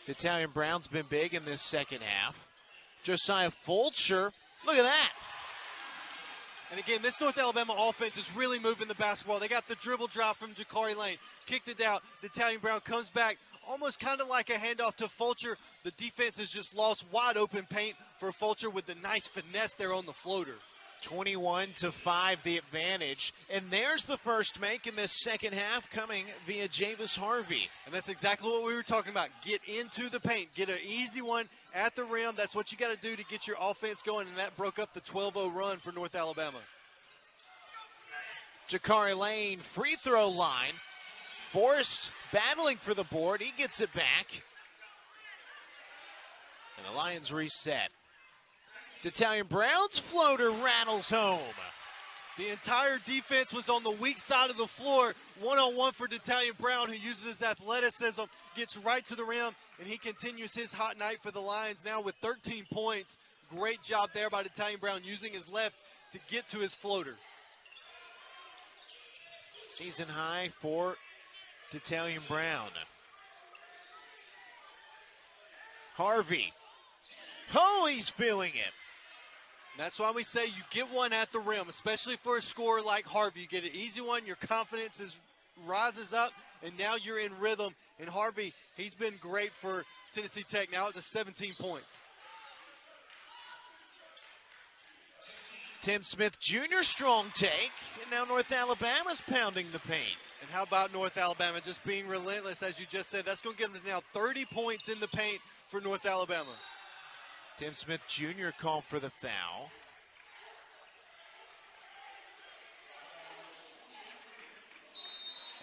D'Italian Brown's been big in this second half. Josiah Fulcher, look at that. And again, this North Alabama offense is really moving the basketball. They got the dribble drop from Ja'Carri Lane. Kicked it out. D'Italian Brown comes back, almost kind of like a handoff to Fulcher. The defense has just lost wide open paint for Fulcher with the nice finesse there on the floater. 21-5 the advantage. And there's the first make in this second half coming via Jayvis Harvey. And that's exactly what we were talking about. Get into the paint. Get an easy one at the rim. That's what you got to do to get your offense going, and that broke up the 12-0 run for North Alabama. Ja'Carri Lane, free throw line. Forrest battling for the board. He gets it back. And the Lions reset. D'Italian Brown's floater rattles home. The entire defense was on the weak side of the floor. One-on-one for D'Italian Brown, who uses his athleticism, gets right to the rim, and he continues his hot night for the Lions now with 13 points. Great job there by D'Italian Brown using his left to get to his floater. Season high for D'Italian Brown. Harvey. Oh, he's feeling it. That's why we say you get one at the rim, especially for a scorer like Harvey. You get an easy one, your confidence rises up, and now you're in rhythm. And Harvey, he's been great for Tennessee Tech, now up to 17 points. Tim Smith Jr. strong take, and now North Alabama's pounding the paint. And how about North Alabama just being relentless, as you just said? That's going to give them now 30 points in the paint for North Alabama. Tim Smith Jr. called for the foul.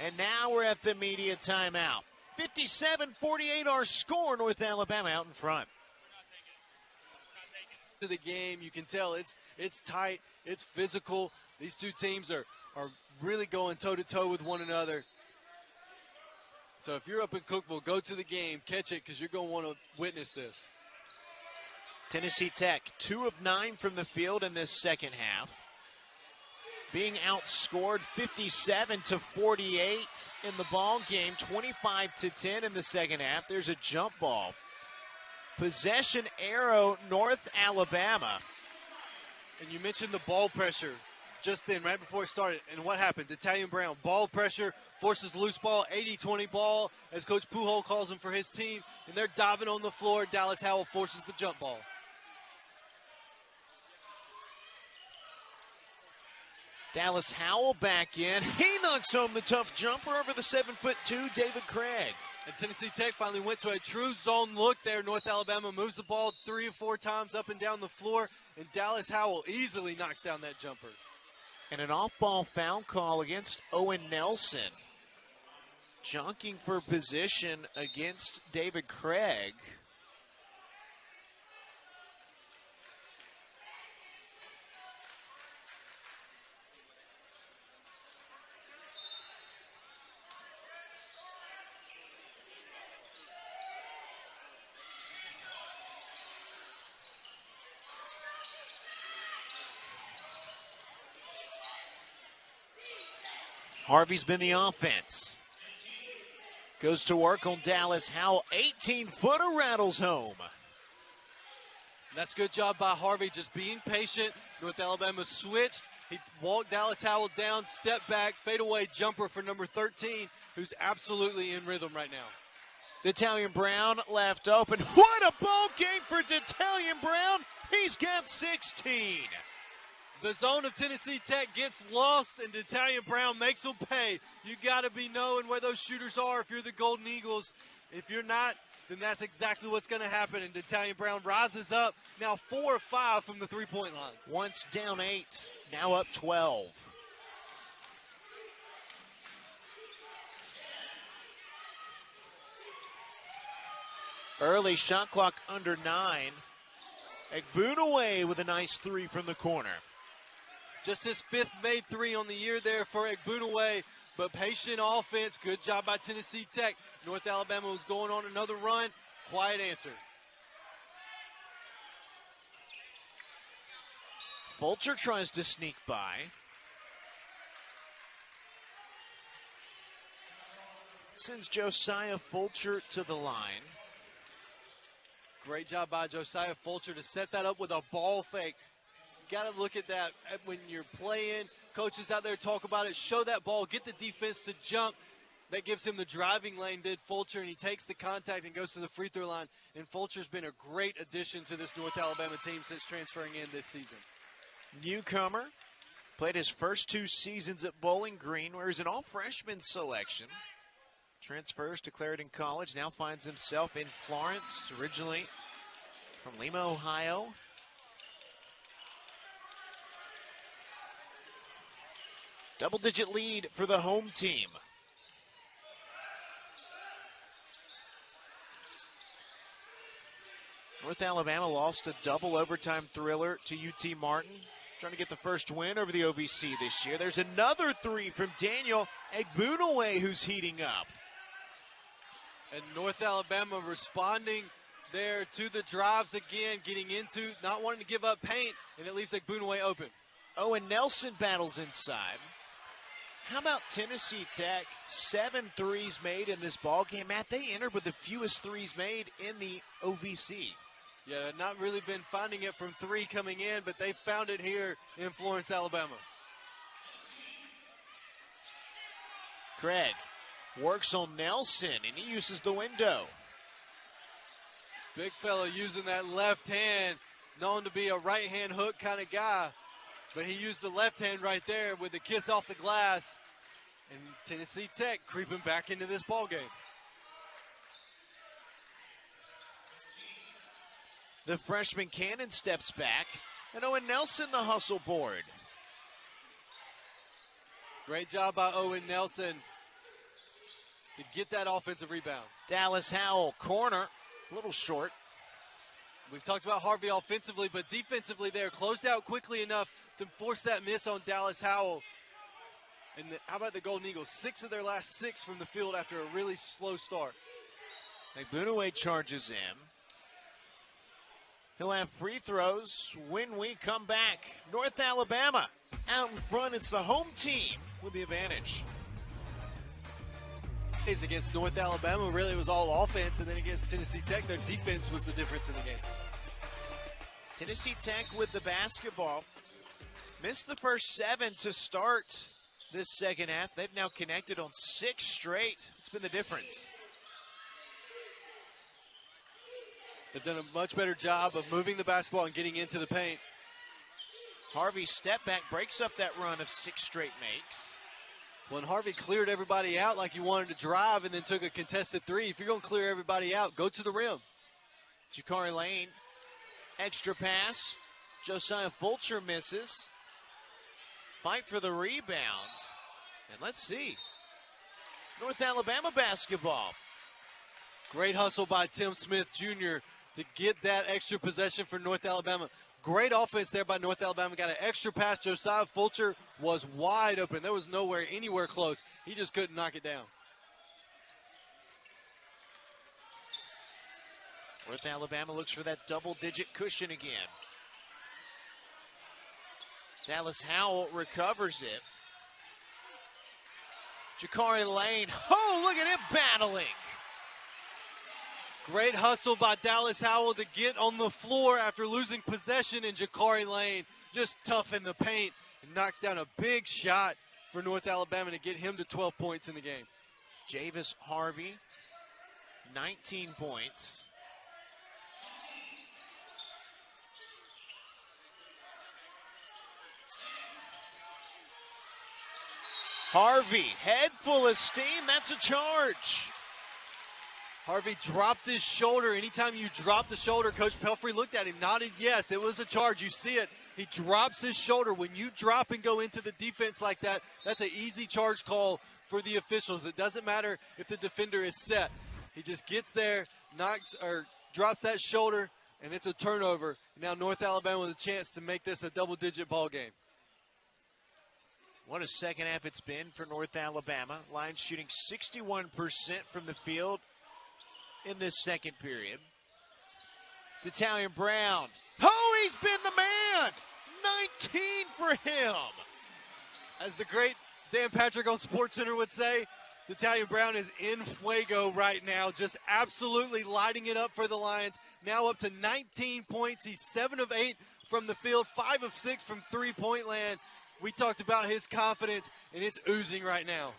And now we're at the media timeout. 57-48 our score, North Alabama out in front. To the game, you can tell it's tight, it's physical. These two teams are really going toe-to-toe with one another. So if you're up in Cookeville, go to the game, catch it, because you're going to want to witness this. Tennessee Tech, 2 of 9 from the field in this second half. Being outscored 57-48 in the ball game, 25-10 in the second half. There's a jump ball. Possession arrow, North Alabama. And you mentioned the ball pressure just then, right before it started. And what happened? D'Italian Brown, ball pressure, forces loose ball, 80-20 ball, as Coach Pujol calls them for his team. And they're diving on the floor. Dallas Howell forces the jump ball. Dallas Howell back in. He knocks home the tough jumper over the 7'2" David Craig. And Tennessee Tech finally went to a true zone look there. North Alabama moves the ball 3 or 4 times up and down the floor, and Dallas Howell easily knocks down that jumper. And an off-ball foul call against Owen Nelson. Junking for position against David Craig. Harvey's been the offense. Goes to work on Dallas Howell. 18-footer rattles home. That's a good job by Harvey, just being patient. North Alabama switched. He walked Dallas Howell down, step back, fadeaway jumper for number 13, who's absolutely in rhythm right now. D'Italian Brown left open. What a ball game for D'Italian Brown. He's got 16. The zone of Tennessee Tech gets lost, and D'Italian Brown makes them pay. You got to be knowing where those shooters are if you're the Golden Eagles. If you're not, then that's exactly what's going to happen. And D'Italian Brown rises up, now 4 of 5 from the three-point line. Once down 8, now up 12. Early shot clock under 9. Egbunaway with a nice 3 from the corner. Just his 5th made 3 on the year there for Egbunaway, but patient offense. Good job by Tennessee Tech. North Alabama was going on another run. Quiet answer. Fulcher tries to sneak by. Sends Josiah Fulcher to the line. Great job by Josiah Fulcher to set that up with a ball fake. You got to look at that when you're playing. Coaches out there talk about it. Show that ball. Get the defense to jump. That gives him the driving lane, did Fulcher, and he takes the contact and goes to the free throw line. And Fulcher's been a great addition to this North Alabama team since transferring in this season. Newcomer. Played his first 2 seasons at Bowling Green, where he's an all-freshman selection. Transfers to Clarendon College. Now finds himself in Florence, originally from Lima, Ohio. Double-digit lead for the home team. North Alabama lost a double overtime thriller to UT Martin. Trying to get the first win over the OVC this year. There's another 3 from Daniel Egbunaway, who's heating up. And North Alabama responding there to the drives again, getting into, not wanting to give up paint, and it leaves Egbunaway open. Owen Nelson battles inside. How about Tennessee Tech? 7 threes made in this ball game. Matt, they entered with the fewest threes made in the OVC. Yeah, not really been finding it from 3 coming in, but they found it here in Florence, Alabama. Craig works on Nelson, and he uses the window. Big fella using that left hand, known to be a right-hand hook kind of guy. But he used the left hand right there with the kiss off the glass. And Tennessee Tech creeping back into this ball game. The freshman Cannon steps back, and Owen Nelson the hustle board. Great job by Owen Nelson to get that offensive rebound. Dallas Howell, corner, a little short. We've talked about Harvey offensively, but defensively there, closed out quickly enough to force that miss on Dallas Howell. And how about the Golden Eagles? 6 of their last 6 from the field after a really slow start. Egbunaway charges in. He'll have free throws when we come back. North Alabama out in front. It's the home team with the advantage. Against North Alabama, really it was all offense, and then against Tennessee Tech, their defense was the difference in the game. Tennessee Tech with the basketball. Missed the first 7 to start this second half. They've now connected on 6 straight. It's been the difference. They've done a much better job of moving the basketball and getting into the paint. Harvey step back, breaks up that run of 6 straight makes. When Harvey cleared everybody out like he wanted to drive and then took a contested 3, if you're going to clear everybody out, go to the rim. Jakari Lane, extra pass. Josiah Fulcher misses. Fight for the rebounds. And let's see. North Alabama basketball. Great hustle by Tim Smith Jr. to get that extra possession for North Alabama. Great offense there by North Alabama. Got an extra pass. Josiah Fulcher was wide open. There was anywhere close. He just couldn't knock it down. North Alabama looks for that double-digit cushion again. Dallas Howell recovers it. Jakari Lane. Oh, look at him battling. Great hustle by Dallas Howell to get on the floor after losing possession, and Jakari Lane just tough in the paint and knocks down a big shot for North Alabama to get him to 12 points in the game. Jayvis Harvey, 19 points. Harvey, head full of steam, that's a charge. Harvey dropped his shoulder. Anytime you drop the shoulder, Coach Pelfrey looked at him, nodded yes, it was a charge. You see it. He drops his shoulder. When you drop and go into the defense like that, that's an easy charge call for the officials. It doesn't matter if the defender is set. He just gets there, drops that shoulder, and it's a turnover. Now North Alabama with a chance to make this a double-digit ball game. What a second half it's been for North Alabama. Lions shooting 61% from the field in this second period. D'Italian Brown. Oh, he's been the man! 19 for him. As the great Dan Patrick on SportsCenter would say, D'Italian Brown is in fuego right now, just absolutely lighting it up for the Lions. Now up to 19 points. He's 7 of 8 from the field, 5 of 6 from three-point land. We talked about his confidence, and it's oozing right now.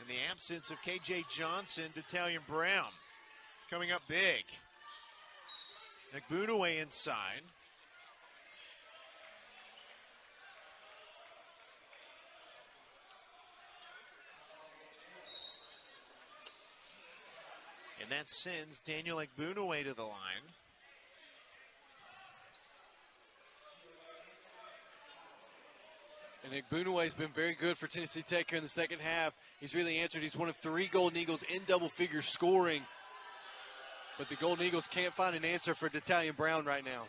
In the absence of K.J. Johnson, D'Italian Brown coming up big. Nagbunaway inside. And that sends Daniel Nagbunaway to the line. And Nagbunaway's been very good for Tennessee Tech here in the second half. He's really answered. He's one of 3 Golden Eagles in double-figure scoring. But the Golden Eagles can't find an answer for D'Italian Brown right now.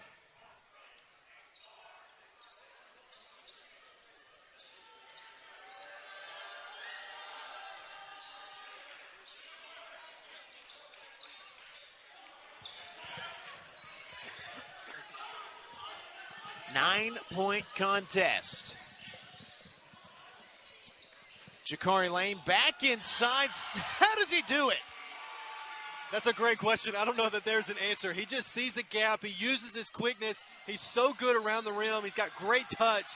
Nine-point contest. Jakari Lane back inside. How does he do it? That's a great question. I don't know that there's an answer. He just sees a gap. He uses his quickness. He's so good around the rim. He's got great touch.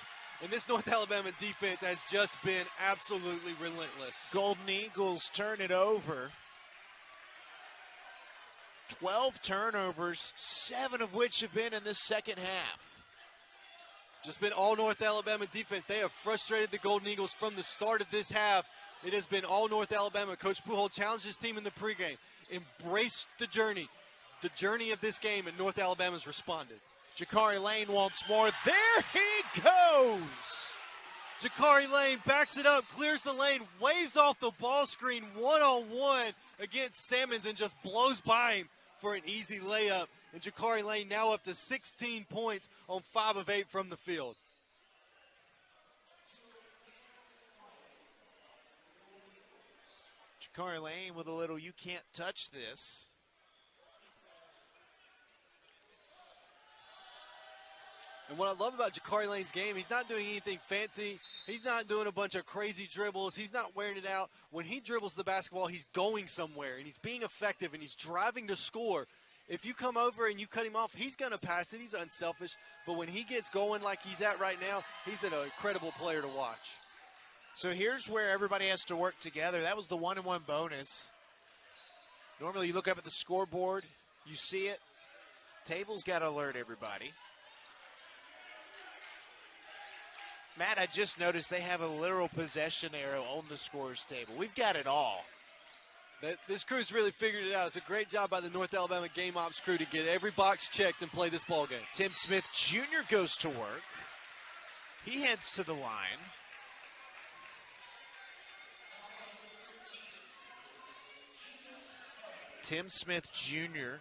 And this North Alabama defense has just been absolutely relentless. Golden Eagles turn it over. 12 turnovers, 7 of which have been in this second half. Just been all North Alabama defense. They have frustrated the Golden Eagles from the start of this half. It has been all North Alabama. Coach Pujols challenged his team in the pregame. Embrace the journey of this game, and North Alabama's responded. Jakari Lane once more. There he goes. Jakari Lane backs it up, clears the lane, waves off the ball screen one-on-one against Sammons and just blows by him for an easy layup. And Jakari Lane now up to 16 points on 5 of 8 from the field. Jakari Lane with a little "you can't touch this." And what I love about Jakari Lane's game, he's not doing anything fancy. He's not doing a bunch of crazy dribbles. He's not wearing it out. When he dribbles the basketball, he's going somewhere, and he's being effective, and he's driving to score. If you come over and you cut him off, he's going to pass it. He's unselfish. But when he gets going like he's at right now, he's an incredible player to watch. So here's where everybody has to work together. That was the 1-and-1 bonus. Normally you look up at the scoreboard, you see it. Table's got to alert everybody. Matt, I just noticed they have a literal possession arrow on the scorer's table. We've got it all. This crew's really figured it out. It's a great job by the North Alabama game ops crew to get every box checked and play this ball game. Tim Smith Jr. goes to work. He heads to the line. Tim Smith Jr.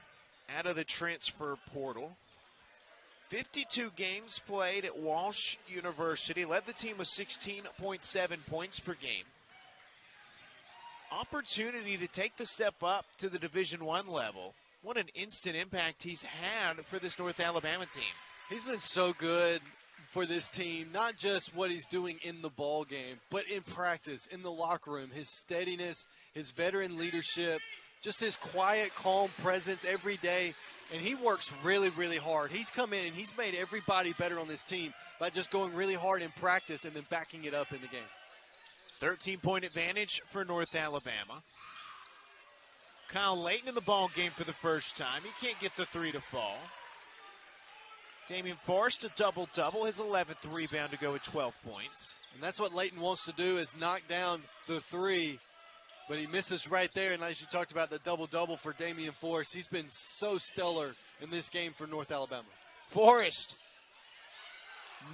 out of the transfer portal. 52 games played at Walsh University. Led the team with 16.7 points per game. Opportunity to take the step up to the Division I level. What an instant impact he's had for this North Alabama team. He's been so good for this team, not just what he's doing in the ball game, but in practice, in the locker room. His steadiness, his veteran leadership, just his quiet, calm presence every day. And he works really, really hard. He's come in and he's made everybody better on this team by just going really hard in practice and then backing it up in the game. 13-point advantage for North Alabama. Kyle Layton in the ball game for the first time. He can't get the three to fall. Damian Forrest a double-double, his 11th rebound to go with 12 points. And that's what Layton wants to do, is knock down the three, but he misses right there. And as you talked about, the double-double for Damian Forrest, he's been so stellar in this game for North Alabama. Forrest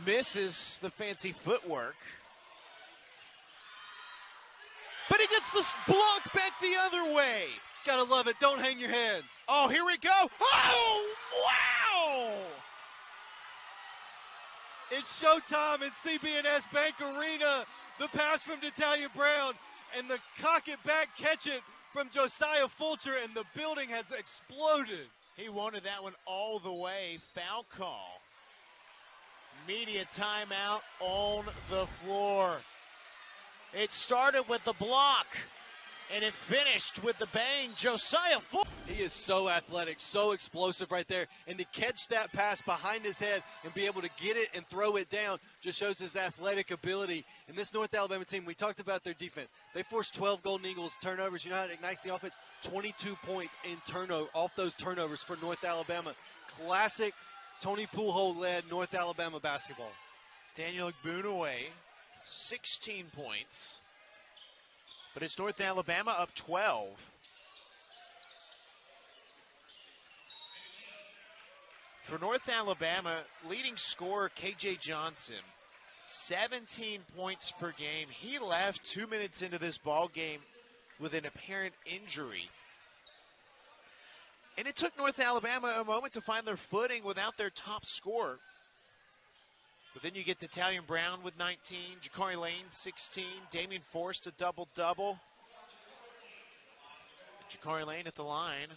misses the fancy footwork. But he gets the block back the other way. Gotta love it. Don't hang your head. Oh, here we go. Oh, wow! It's showtime at CB&S Bank Arena. The pass from D'Italian Brown and the cock it back, catch it from Josiah Fulcher, and the building has exploded. He wanted that one all the way. Foul call. Media timeout on the floor. It started with the block, and it finished with the bang. Josiah Fulcher. He is so athletic, so explosive right there. And to catch that pass behind his head and be able to get it and throw it down just shows his athletic ability. And this North Alabama team, we talked about their defense. They forced 12 Golden Eagles turnovers. You know how it ignites the offense? 22 points in turnover off those turnovers for North Alabama. Classic Tony Poolhole-led North Alabama basketball. Daniel Igbunaway, 16 points. But it's North Alabama up 12. For North Alabama, leading scorer KJ Johnson, 17 points per game. He left 2 minutes into this ball game with an apparent injury. And it took North Alabama a moment to find their footing without their top scorer. But then you get to D'Italian Brown with 19, Ja'Cory Lane 16, Damian Forrest a double-double. Ja'Cory Lane at the line,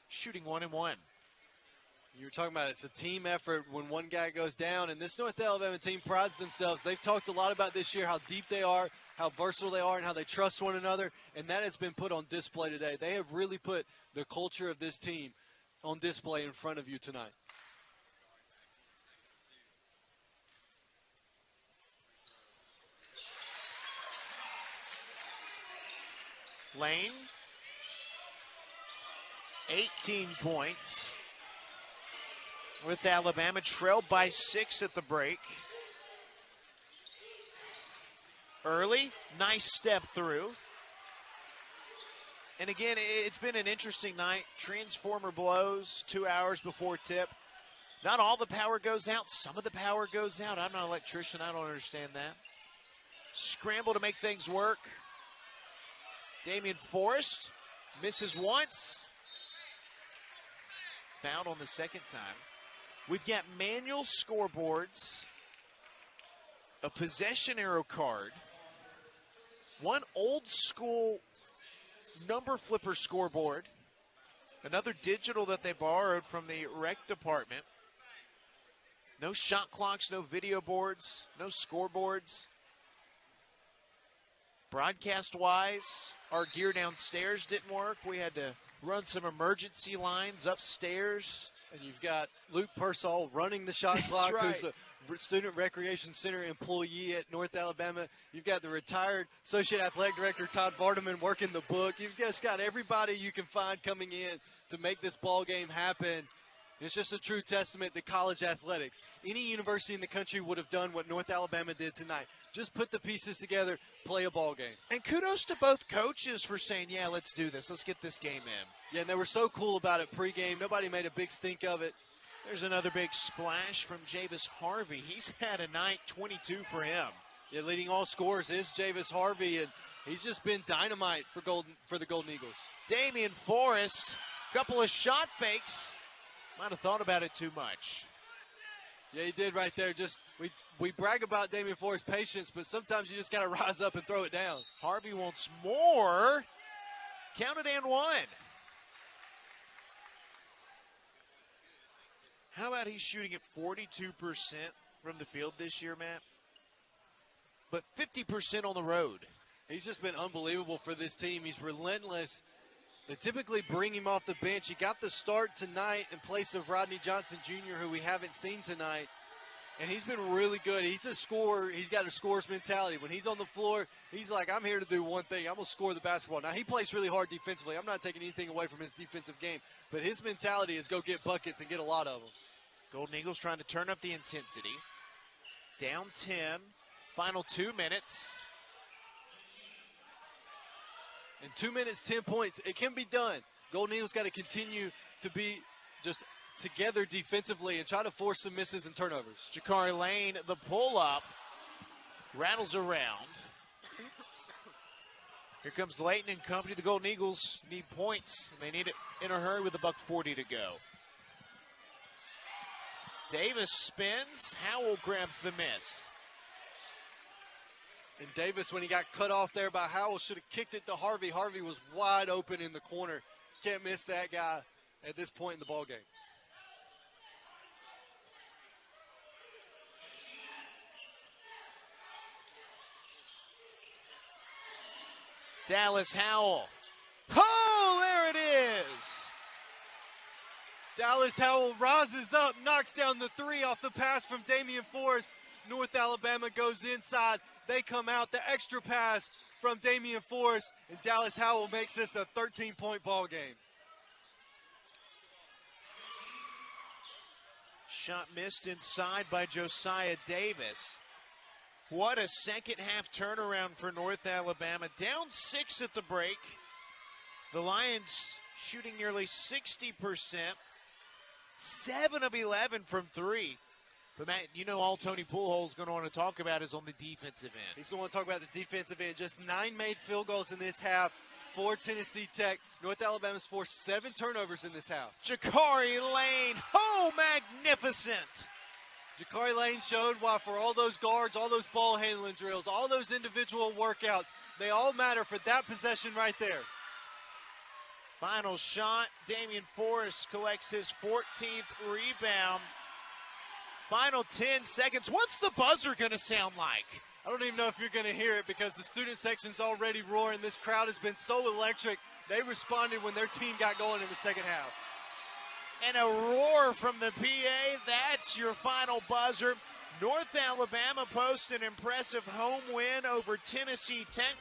shooting 1 and 1. You were talking about it's a team effort when one guy goes down, and this North Alabama team prides themselves. They've talked a lot about this year how deep they are, how versatile they are, and how they trust one another, and that has been put on display today. They have really put the culture of this team on display in front of you tonight. Lane, 18 points. With Alabama trailed by 6 at the break. Early, nice step through. And again, it's been an interesting night. Transformer blows 2 hours before tip. Not all the power goes out. Some of the power goes out. I'm not an electrician. I don't understand that. Scramble to make things work. Damian Forrest misses once. Fouled on the second time. We've got manual scoreboards, a possession arrow card, one old school number flipper scoreboard, another digital that they borrowed from the rec department. No shot clocks, no video boards, no scoreboards. Broadcast-wise, our gear downstairs didn't work. We had to run some emergency lines upstairs. And you've got Luke Pearsall running the shot clock, right. who's a Student Recreation Center employee at North Alabama. You've got the retired Associate Athletic Director Todd Vardaman working the book. You've just got everybody you can find coming in to make this ball game happen. It's just a true testament to college athletics. Any university in the country would have done what North Alabama did tonight. Just put the pieces together, play a ball game. And kudos to both coaches for saying, yeah, let's do this. Let's get this game in. Yeah, and they were so cool about it pregame. Nobody made a big stink of it. There's another big splash from Jayvis Harvey. He's had a night, 22 for him. Yeah, leading all scorers is Jayvis Harvey, and he's just been dynamite for the Golden Eagles. Damian Forrest, couple of shot fakes. Might have thought about it too much. Yeah, he did right there. Just we brag about Damian Forrest's patience, but sometimes you just got to rise up and throw it down. Harvey wants more. Count it and one. How about he's shooting at 42% from the field this year, Matt? But 50% on the road. He's just been unbelievable for this team. He's relentless. They typically bring him off the bench. He got the start tonight in place of Rodney Johnson Jr., who we haven't seen tonight. And he's been really good. He's a scorer. He's got a scorer's mentality. When he's on the floor, he's like, I'm here to do one thing. I'm going to score the basketball. Now, he plays really hard defensively. I'm not taking anything away from his defensive game. But his mentality is go get buckets and get a lot of them. Golden Eagles trying to turn up the intensity. Down 10. Final 2 minutes. In 2 minutes, 10 points. It can be done. Golden Eagles got to continue to be just together defensively and try to force some misses and turnovers. Jakari Lane, the pull-up, rattles around. Here comes Layton and company. The Golden Eagles need points. They need it in a hurry with $1:40 to go. Davis spins. Howell grabs the miss. And Davis, when he got cut off there by Howell, should have kicked it to Harvey. Harvey was wide open in the corner. Can't miss that guy at this point in the ball game. Dallas Howell. Oh, there it is. Dallas Howell rises up, knocks down the three off the pass from Damian Forrest. North Alabama goes inside. They come out. The extra pass from Damian Forrest, and Dallas Howell makes this a 13-point ball game. Shot missed inside by Josiah Davis. What a second half turnaround for North Alabama. Down 6 at the break. The Lions shooting nearly 60%. 7 of 11 from 3. But, Matt, you know all Tony Poolholes is going to want to talk about is on the defensive end. He's going to talk about the defensive end. Just 9 made field goals in this half for Tennessee Tech. North Alabama's forced 7 turnovers in this half. Jakari Lane. Oh, magnificent. Jakari Lane showed why for all those guards, all those ball handling drills, all those individual workouts, they all matter for that possession right there. Final shot. Damian Forrest collects his 14th rebound. Final 10 seconds. What's the buzzer going to sound like? I don't even know if you're going to hear it because the student section's already roaring. This crowd has been so electric. They responded when their team got going in the second half. And a roar from the PA. That's your final buzzer. North Alabama posts an impressive home win over Tennessee Tech.